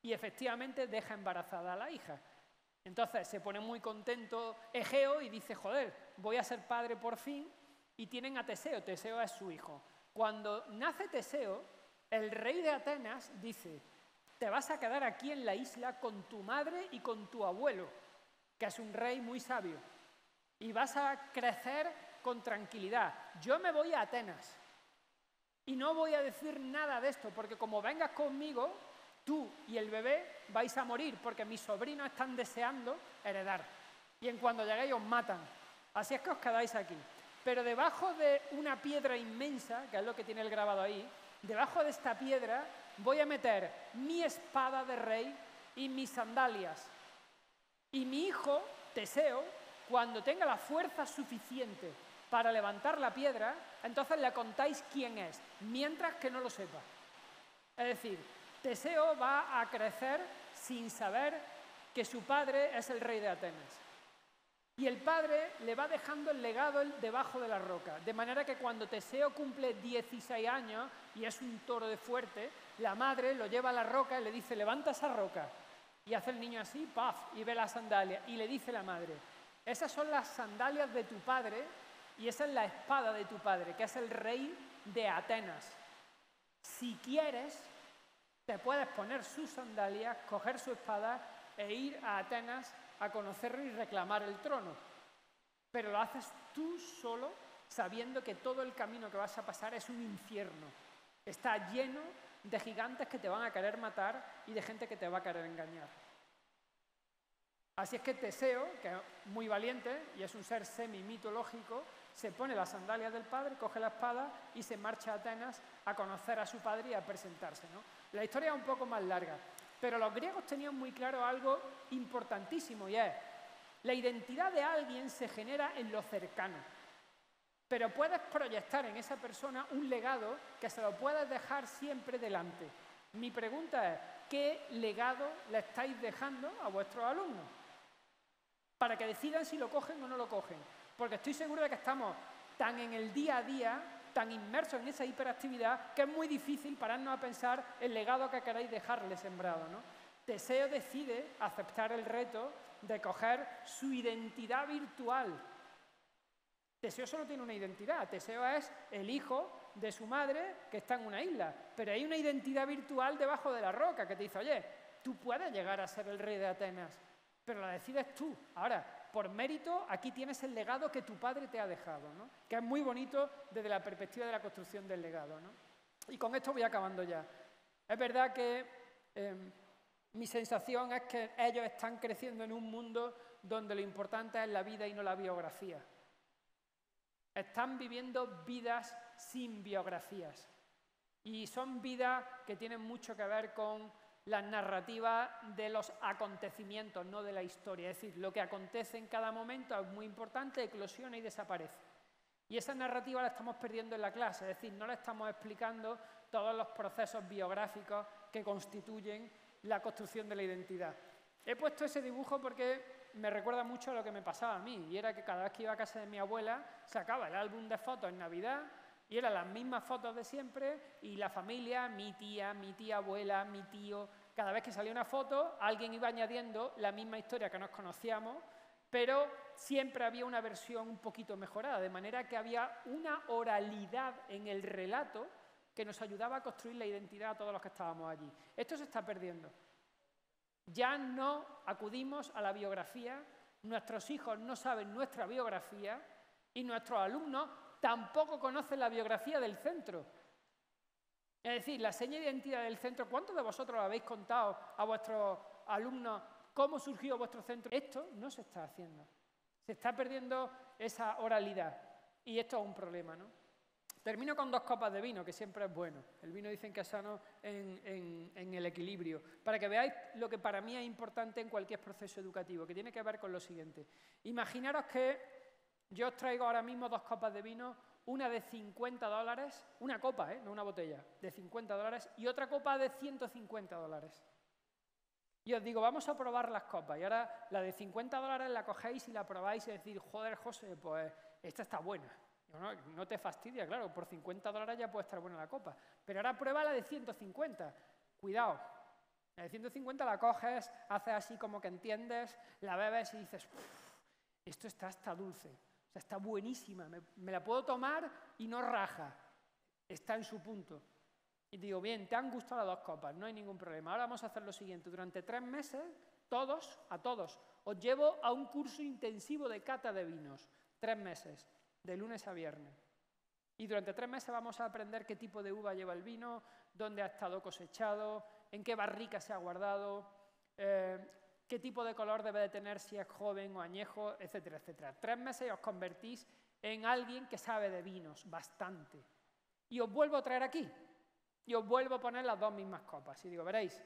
Y efectivamente deja embarazada a la hija. Entonces se pone muy contento Egeo y dice, joder, voy a ser padre por fin. Y tienen a Teseo. Teseo es su hijo. Cuando nace Teseo, el rey de Atenas dice, te vas a quedar aquí en la isla con tu madre y con tu abuelo, que es un rey muy sabio, y vas a crecer con tranquilidad. Yo me voy a Atenas y no voy a decir nada de esto, porque como vengas conmigo, tú y el bebé vais a morir, porque mis sobrinos están deseando heredar. Y en cuando lleguéis os matan. Así es que os quedáis aquí. Pero debajo de una piedra inmensa, que es lo que tiene el grabado ahí, debajo de esta piedra voy a meter mi espada de rey y mis sandalias. Y mi hijo, Teseo, cuando tenga la fuerza suficiente para levantar la piedra, entonces le contáis quién es, mientras que no lo sepa. Es decir, Teseo va a crecer sin saber que su padre es el rey de Atenas. Y el padre le va dejando el legado debajo de la roca, de manera que cuando Teseo cumple 16 años y es un toro de fuerte, la madre lo lleva a la roca y le dice, levanta esa roca. Y hace el niño así, ¡paf!, y ve las sandalias. Y le dice la madre, esas son las sandalias de tu padre y esa es la espada de tu padre, que es el rey de Atenas. Si quieres, te puedes poner sus sandalias, coger su espada e ir a Atenas a conocerlo y reclamar el trono. Pero lo haces tú solo, sabiendo que todo el camino que vas a pasar es un infierno. Está lleno de gigantes que te van a querer matar y de gente que te va a querer engañar. Así es que Teseo, que es muy valiente y es un ser semi-mitológico, se pone las sandalias del padre, coge la espada y se marcha a Atenas a conocer a su padre y a presentarse, ¿no? La historia es un poco más larga, pero los griegos tenían muy claro algo importantísimo y es, la identidad de alguien se genera en lo cercano, pero puedes proyectar en esa persona un legado que se lo puedes dejar siempre delante. Mi pregunta es, ¿qué legado le estáis dejando a vuestros alumnos? Para que decidan si lo cogen o no lo cogen. Porque estoy seguro de que estamos tan en el día a día, tan inmersos en esa hiperactividad, que es muy difícil pararnos a pensar el legado que queréis dejarle sembrado, ¿no? Teseo decide aceptar el reto de coger su identidad virtual. Teseo solo tiene una identidad. Teseo es el hijo de su madre que está en una isla. Pero hay una identidad virtual debajo de la roca que te dice, oye, tú puedes llegar a ser el rey de Atenas, pero la decides tú. Ahora, por mérito, aquí tienes el legado que tu padre te ha dejado, ¿no? Que es muy bonito desde la perspectiva de la construcción del legado, ¿no? Y con esto voy acabando ya. Es verdad que mi sensación es que ellos están creciendo en un mundo donde lo importante es la vida y no la biografía. Están viviendo vidas sin biografías. Y son vidas que tienen mucho que ver con las narrativas de los acontecimientos, no de la historia. Es decir, lo que acontece en cada momento es muy importante, eclosiona y desaparece. Y esa narrativa la estamos perdiendo en la clase, es decir, no le estamos explicando todos los procesos biográficos que constituyen la construcción de la identidad. He puesto ese dibujo porque me recuerda mucho a lo que me pasaba a mí, y era que cada vez que iba a casa de mi abuela, sacaba el álbum de fotos en Navidad, y eran las mismas fotos de siempre, y la familia, mi tía abuela, mi tío, cada vez que salía una foto, alguien iba añadiendo la misma historia que nos conocíamos, pero siempre había una versión un poquito mejorada, de manera que había una oralidad en el relato que nos ayudaba a construir la identidad a todos los que estábamos allí. Esto se está perdiendo. Ya no acudimos a la biografía, nuestros hijos no saben nuestra biografía y nuestros alumnos tampoco conocen la biografía del centro. Es decir, la seña de identidad del centro, ¿cuántos de vosotros habéis contado a vuestros alumnos cómo surgió vuestro centro? Esto no se está haciendo. Se está perdiendo esa oralidad y esto es un problema, ¿no? Termino con 2 copas de vino, que siempre es bueno. El vino dicen que es sano en el equilibrio. Para que veáis lo que para mí es importante en cualquier proceso educativo, que tiene que ver con lo siguiente. Imaginaros que yo os traigo ahora mismo 2 copas de vino, una de $50, una copa, no una botella, de $50 y otra copa de $150. Y os digo, vamos a probar las copas. Y ahora la de $50 la cogéis y la probáis y decís, joder, José, pues esta está buena. No te fastidia, claro, por $50 ya puede estar buena la copa. Pero ahora prueba la de 150. Cuidado. La de 150 la coges, haces así como que entiendes, la bebes y dices, esto está hasta dulce. O sea, está buenísima. Me la puedo tomar y no raja. Está en su punto. Y digo, bien, te han gustado las 2 copas, no hay ningún problema. Ahora vamos a hacer lo siguiente. Durante 3 meses, a todos, os llevo a un curso intensivo de cata de vinos. 3 meses. De lunes a viernes. Y durante 3 meses vamos a aprender qué tipo de uva lleva el vino, dónde ha estado cosechado, en qué barrica se ha guardado, qué tipo de color debe de tener si es joven o añejo, etcétera, etcétera. 3 meses y os convertís en alguien que sabe de vinos, bastante. Y os vuelvo a traer aquí. Y os vuelvo a poner las 2 mismas copas. Y digo, veréis,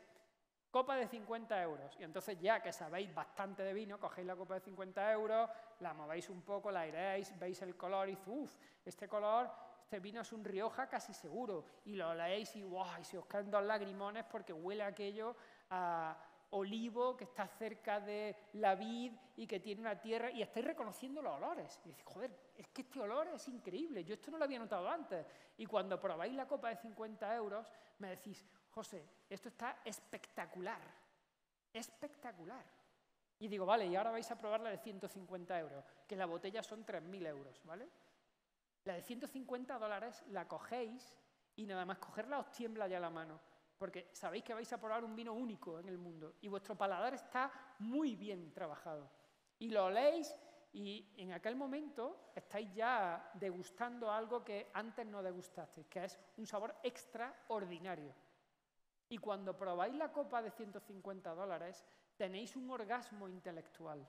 copa de 50 euros. Y entonces ya que sabéis bastante de vino, cogéis la copa de 50 euros, la movéis un poco, la aireáis, veis el color y dices, este color, este vino es un Rioja casi seguro. Y lo leéis y, wow, y se os caen 2 lagrimones porque huele aquello a olivo que está cerca de la vid y que tiene una tierra, y estáis reconociendo los olores. Y decís, joder, es que este olor es increíble, yo esto no lo había notado antes. Y cuando probáis la copa de 50 euros, me decís, José, esto está espectacular, espectacular. Y digo, vale, y ahora vais a probar la de 150 euros, que la botella son 3.000 euros, ¿vale? La de 150 dólares la cogéis y nada más cogerla os tiembla ya la mano, porque sabéis que vais a probar un vino único en el mundo y vuestro paladar está muy bien trabajado. Y lo oléis y en aquel momento estáis ya degustando algo que antes no degustasteis, que es un sabor extraordinario. Y cuando probáis la copa de 150 dólares, tenéis un orgasmo intelectual.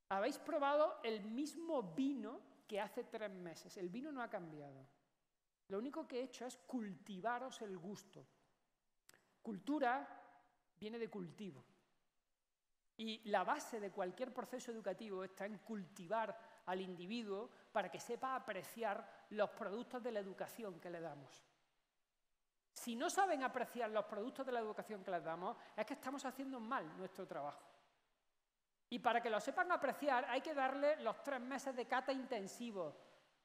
Habéis probado el mismo vino que hace 3 meses. El vino no ha cambiado. Lo único que he hecho es cultivaros el gusto. Cultura viene de cultivo. Y la base de cualquier proceso educativo está en cultivar al individuo para que sepa apreciar los productos de la educación que le damos. Si no saben apreciar los productos de la educación que les damos, es que estamos haciendo mal nuestro trabajo. Y para que lo sepan apreciar hay que darle los 3 meses de cata intensivo,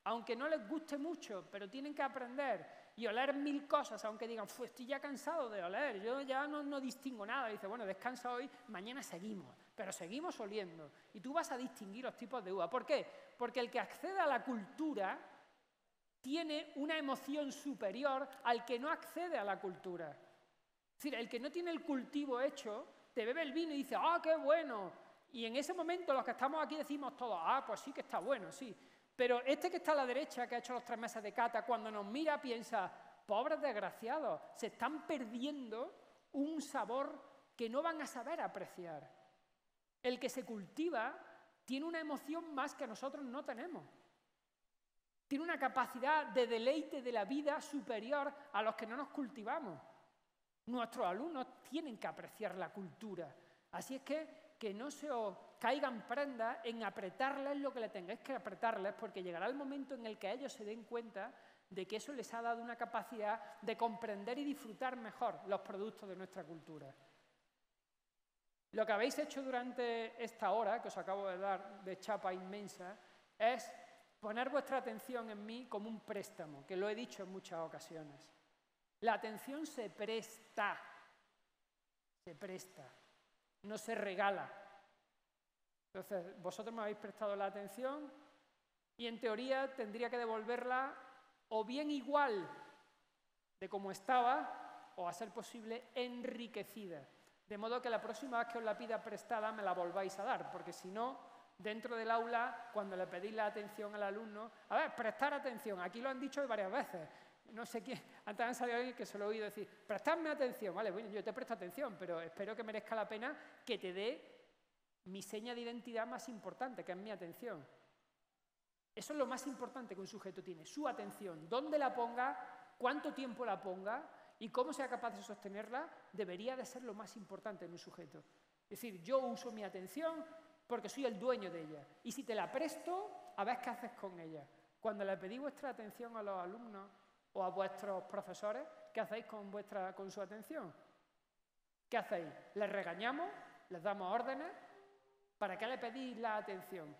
aunque no les guste mucho, pero tienen que aprender y oler 1000 cosas, aunque digan, estoy ya cansado de oler, yo ya no distingo nada. Y dice, bueno, descansa hoy, mañana seguimos, pero seguimos oliendo. Y tú vas a distinguir los tipos de uva. ¿Por qué? Porque el que accede a la cultura tiene una emoción superior al que no accede a la cultura. Es decir, el que no tiene el cultivo hecho, te bebe el vino y dice, ¡ah, qué bueno! Y en ese momento los que estamos aquí decimos todos, ¡ah, pues sí que está bueno, sí! Pero este que está a la derecha, que ha hecho los 3 meses de cata, cuando nos mira piensa, pobres desgraciados, se están perdiendo un sabor que no van a saber apreciar. El que se cultiva tiene una emoción más que nosotros no tenemos. Tiene una capacidad de deleite de la vida superior a los que no nos cultivamos. Nuestros alumnos tienen que apreciar la cultura. Así es que no se os caigan prendas en apretarles lo que le tengáis que apretarles, porque llegará el momento en el que ellos se den cuenta de que eso les ha dado una capacidad de comprender y disfrutar mejor los productos de nuestra cultura. Lo que habéis hecho durante esta hora, que os acabo de dar de chapa inmensa, es poner vuestra atención en mí como un préstamo, que lo he dicho en muchas ocasiones. La atención se presta, no se regala. Entonces, vosotros me habéis prestado la atención y en teoría tendría que devolverla o bien igual de como estaba o, a ser posible, enriquecida. De modo que la próxima vez que os la pida prestada me la volváis a dar, porque si no, dentro del aula, cuando le pedís la atención al alumno, a ver, prestar atención, aquí lo han dicho varias veces, no sé quién, antes han salido alguien que se lo he oído decir, prestadme atención, vale, bueno, yo te presto atención, pero espero que merezca la pena que te dé mi seña de identidad más importante, que es mi atención. Eso es lo más importante que un sujeto tiene, su atención, dónde la ponga, cuánto tiempo la ponga y cómo sea capaz de sostenerla, debería de ser lo más importante en un sujeto. Es decir, yo uso mi atención porque soy el dueño de ella. Y si te la presto, a ver qué haces con ella. Cuando le pedís vuestra atención a los alumnos o a vuestros profesores, ¿qué hacéis con su atención? ¿Qué hacéis? ¿Les regañamos? ¿Les damos órdenes? ¿Para qué le pedís la atención?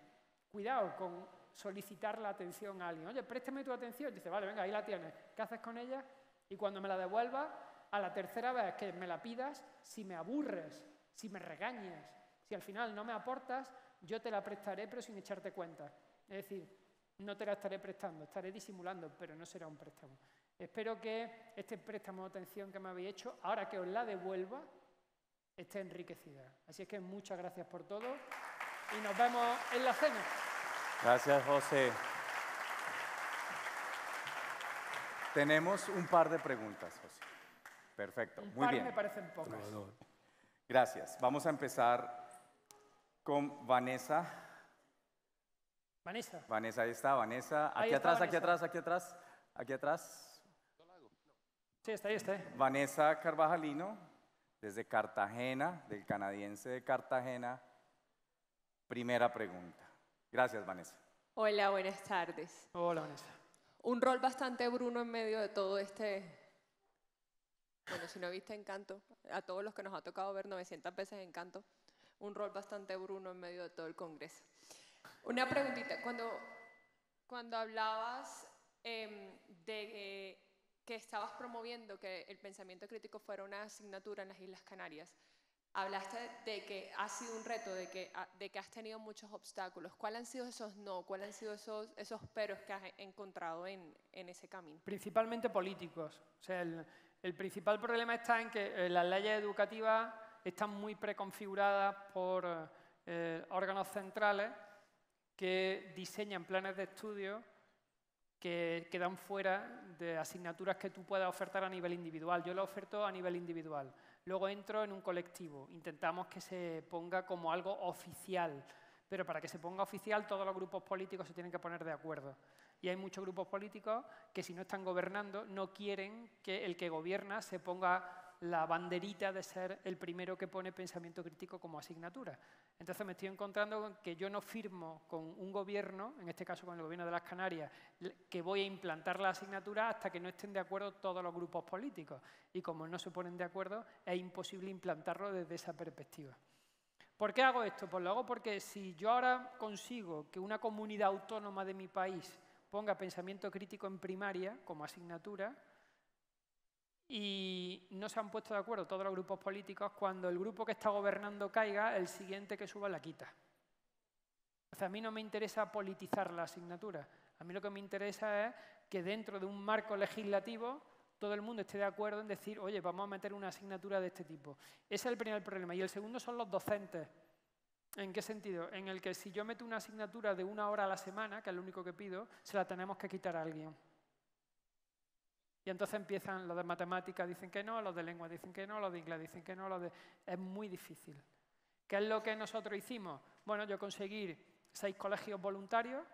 Cuidado con solicitar la atención a alguien. Oye, préstame tu atención. Y dice, vale, venga, ahí la tienes. ¿Qué haces con ella? Y cuando me la devuelvas, a la tercera vez que me la pidas, si me aburres, si me regañas, si al final no me aportas, yo te la prestaré, pero sin echarte cuenta. Es decir, no te la estaré prestando, estaré disimulando, pero no será un préstamo. Espero que este préstamo de atención que me habéis hecho, ahora que os la devuelva, esté enriquecida. Así es que muchas gracias por todo y nos vemos en la cena. Gracias, José. Tenemos un par de preguntas, José. Perfecto, muy bien. Me parecen pocas. Gracias. Vamos a empezar con Vanessa. Vanessa, ahí está, Vanessa. Aquí atrás, aquí atrás, aquí atrás, aquí atrás. Sí, está ahí, está ahí. Vanessa Carvajalino, desde Cartagena, del canadiense de Cartagena. Primera pregunta. Gracias, Vanessa. Hola, buenas tardes. Hola, Vanessa. Un rol bastante Bruno en medio de todo este Bueno, si no viste Encanto, a todos los que nos ha tocado ver 900 veces Encanto, un rol bastante Bruno en medio de todo el Congreso. Una preguntita, cuando hablabas de que estabas promoviendo que el pensamiento crítico fuera una asignatura en las Islas Canarias, hablaste de que ha sido un reto, de que has tenido muchos obstáculos. ¿Cuáles han sido esos no? ¿Cuáles han sido esos peros que has encontrado en ese camino? Principalmente políticos. O sea, el principal problema está en que las leyes educativas están muy preconfiguradas por órganos centrales que diseñan planes de estudio que quedan fuera de asignaturas que tú puedas ofertar a nivel individual. Yo lo oferto a nivel individual. Luego entro en un colectivo. Intentamos que se ponga como algo oficial. Pero para que se ponga oficial, todos los grupos políticos se tienen que poner de acuerdo. Y hay muchos grupos políticos que, si no están gobernando, no quieren que el que gobierna se ponga la banderita de ser el primero que pone pensamiento crítico como asignatura. Entonces me estoy encontrando con que yo no firmo con un gobierno, en este caso con el gobierno de las Canarias, que voy a implantar la asignatura hasta que no estén de acuerdo todos los grupos políticos. Y como no se ponen de acuerdo, es imposible implantarlo desde esa perspectiva. ¿Por qué hago esto? Pues lo hago porque si yo ahora consigo que una comunidad autónoma de mi país ponga pensamiento crítico en primaria como asignatura, y no se han puesto de acuerdo todos los grupos políticos, cuando el grupo que está gobernando caiga, el siguiente que suba la quita. O sea, a mí no me interesa politizar la asignatura. A mí lo que me interesa es que dentro de un marco legislativo todo el mundo esté de acuerdo en decir, oye, vamos a meter una asignatura de este tipo. Ese es el primer problema. Y el segundo son los docentes. ¿En qué sentido? En el que si yo meto una asignatura de 1 hora a la semana, que es lo único que pido, se la tenemos que quitar a alguien. Y entonces empiezan los de matemáticas, dicen que no, los de lengua dicen que no, los de inglés dicen que no, Es muy difícil. ¿Qué es lo que nosotros hicimos? Bueno, yo conseguí 6 colegios voluntarios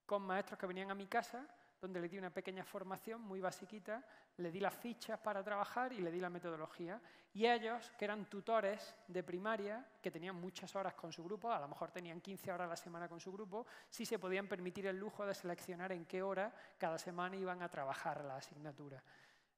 con maestros que venían a mi casa, donde le di una pequeña formación muy basiquita, le di las fichas para trabajar y le di la metodología. Y ellos, que eran tutores de primaria, que tenían muchas horas con su grupo, a lo mejor tenían 15 horas a la semana con su grupo, sí se podían permitir el lujo de seleccionar en qué hora cada semana iban a trabajar la asignatura.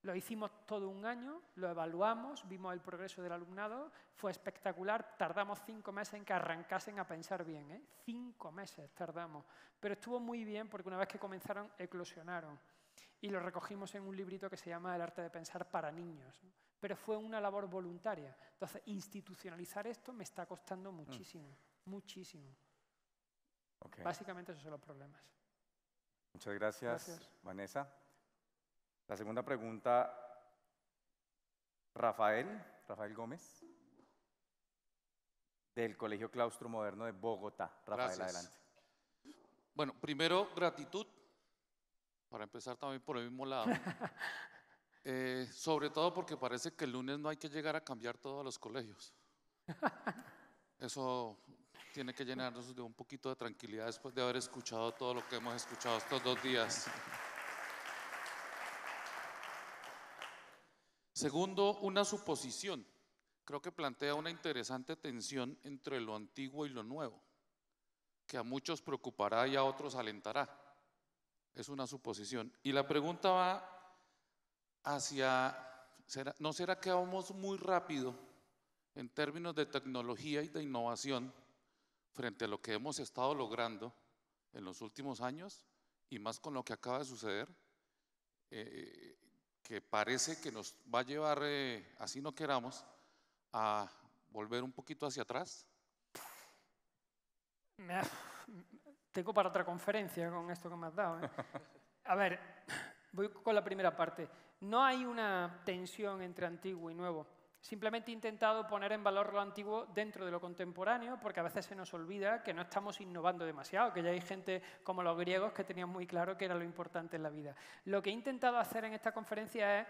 Lo hicimos todo un año, lo evaluamos, vimos el progreso del alumnado, fue espectacular, tardamos 5 meses en que arrancasen a pensar bien, ¿eh? 5 meses tardamos, pero estuvo muy bien porque una vez que comenzaron, eclosionaron. Y lo recogimos en un librito que se llama El arte de pensar para niños, ¿no? Pero fue una labor voluntaria. Entonces, institucionalizar esto me está costando muchísimo, muchísimo. Okay. Básicamente esos son los problemas. Muchas gracias, Vanessa. La segunda pregunta, Rafael Gómez, del Colegio Claustro Moderno de Bogotá. Rafael, Gracias. adelante. Bueno, primero, gratitud, para empezar también por el mismo lado. Sobre todo porque parece que el lunes no hay que llegar a cambiar todos los colegios. Eso tiene que llenarnos de un poquito de tranquilidad después de haber escuchado todo lo que hemos escuchado estos 2 días. Segundo, una suposición. Creo que plantea una interesante tensión entre lo antiguo y lo nuevo, que a muchos preocupará y a otros alentará. Es una suposición. Y la pregunta va hacia, ¿no será que vamos muy rápido en términos de tecnología y de innovación frente a lo que hemos estado logrando en los últimos años y más con lo que acaba de suceder? Que parece que nos va a llevar, así no queramos, a volver un poquito hacia atrás. Tengo para otra conferencia con esto que me has dado, ¿eh? A ver, voy con la primera parte. No hay una tensión entre antiguo y nuevo. Simplemente he intentado poner en valor lo antiguo dentro de lo contemporáneo, porque a veces se nos olvida que no estamos innovando demasiado, que ya hay gente como los griegos que tenían muy claro que era lo importante en la vida. Lo que he intentado hacer en esta conferencia es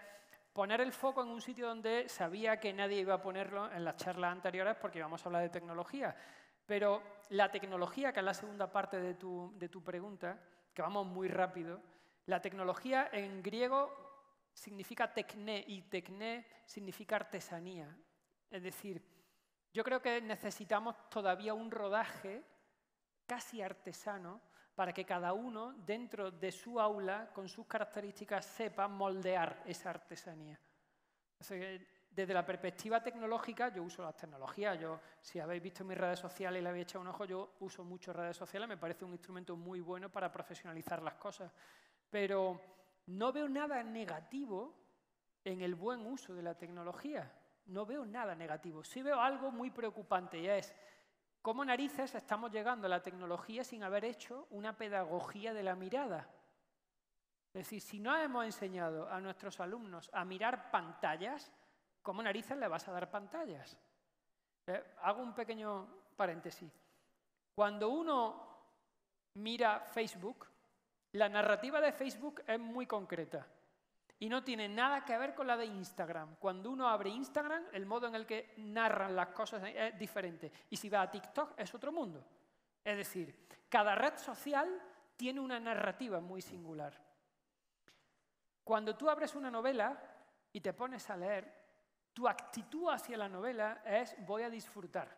poner el foco en un sitio donde sabía que nadie iba a ponerlo en las charlas anteriores, porque íbamos a hablar de tecnología. Pero la tecnología, que es la segunda parte de tu pregunta, que vamos muy rápido, la tecnología en griego significa tekné, y tekné significa artesanía. Es decir, yo creo que necesitamos todavía un rodaje casi artesano para que cada uno, dentro de su aula, con sus características, sepa moldear esa artesanía. Desde la perspectiva tecnológica, yo uso las tecnologías. Si habéis visto mis redes sociales y le habéis echado un ojo, yo uso mucho redes sociales. Me parece un instrumento muy bueno para profesionalizar las cosas. Pero no veo nada negativo en el buen uso de la tecnología. No veo nada negativo. Sí veo algo muy preocupante y es cómo narices estamos llegando a la tecnología sin haber hecho una pedagogía de la mirada. Es decir, si no hemos enseñado a nuestros alumnos a mirar pantallas, ¿cómo narices le vas a dar pantallas? Hago un pequeño paréntesis. Cuando uno mira Facebook, la narrativa de Facebook es muy concreta y no tiene nada que ver con la de Instagram. Cuando uno abre Instagram, el modo en el que narran las cosas es diferente. Y si va a TikTok, es otro mundo. Es decir, cada red social tiene una narrativa muy singular. Cuando tú abres una novela y te pones a leer, tu actitud hacia la novela es voy a disfrutar.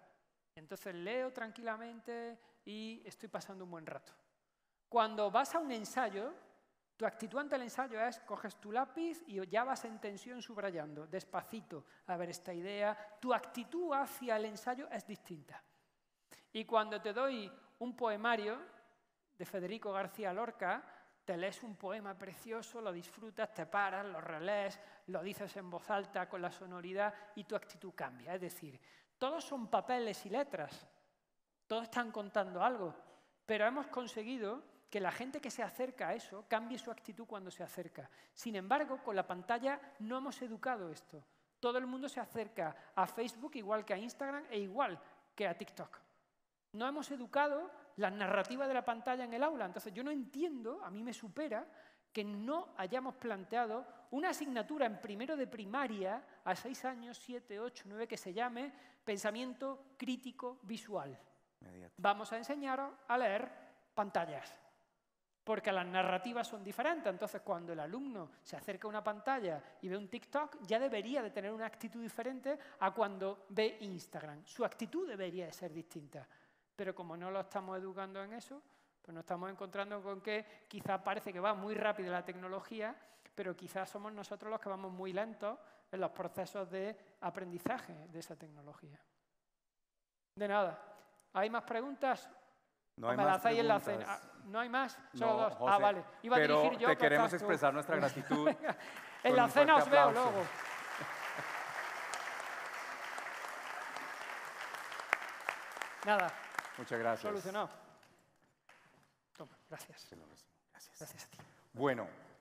Entonces leo tranquilamente y estoy pasando un buen rato. Cuando vas a un ensayo, tu actitud ante el ensayo es coges tu lápiz y ya vas en tensión subrayando, despacito, a ver esta idea. Tu actitud hacia el ensayo es distinta. Y cuando te doy un poemario de Federico García Lorca, te lees un poema precioso, lo disfrutas, te paras, lo relees, lo dices en voz alta con la sonoridad y tu actitud cambia. Es decir, todos son papeles y letras, todos están contando algo, pero hemos conseguido que la gente que se acerca a eso cambie su actitud cuando se acerca. Sin embargo, con la pantalla no hemos educado esto. Todo el mundo se acerca a Facebook igual que a Instagram e igual que a TikTok. No hemos educado la narrativa de la pantalla en el aula. Entonces yo no entiendo, a mí me supera, que no hayamos planteado una asignatura en primero de primaria a 6 años, 7, 8, 9, que se llame pensamiento crítico visual. Vamos a enseñaros a leer pantallas, porque las narrativas son diferentes. Entonces cuando el alumno se acerca a una pantalla y ve un TikTok, ya debería de tener una actitud diferente a cuando ve Instagram. Su actitud debería de ser distinta. Pero como no lo estamos educando en eso, pues nos estamos encontrando con que quizás parece que va muy rápido la tecnología, pero quizás somos nosotros los que vamos muy lentos en los procesos de aprendizaje de esa tecnología. De nada. ¿Hay más preguntas? No hay me más lanzáis en la preguntas. cena. ¿No hay más? No, Solo dos. José, Vale. Iba a pero dirigir yo, te queremos estás tú. expresar nuestra gratitud. En la cena os veo luego. Nada. Muchas gracias. Solucionado. Toma, gracias. Gracias. Gracias a ti. Bueno.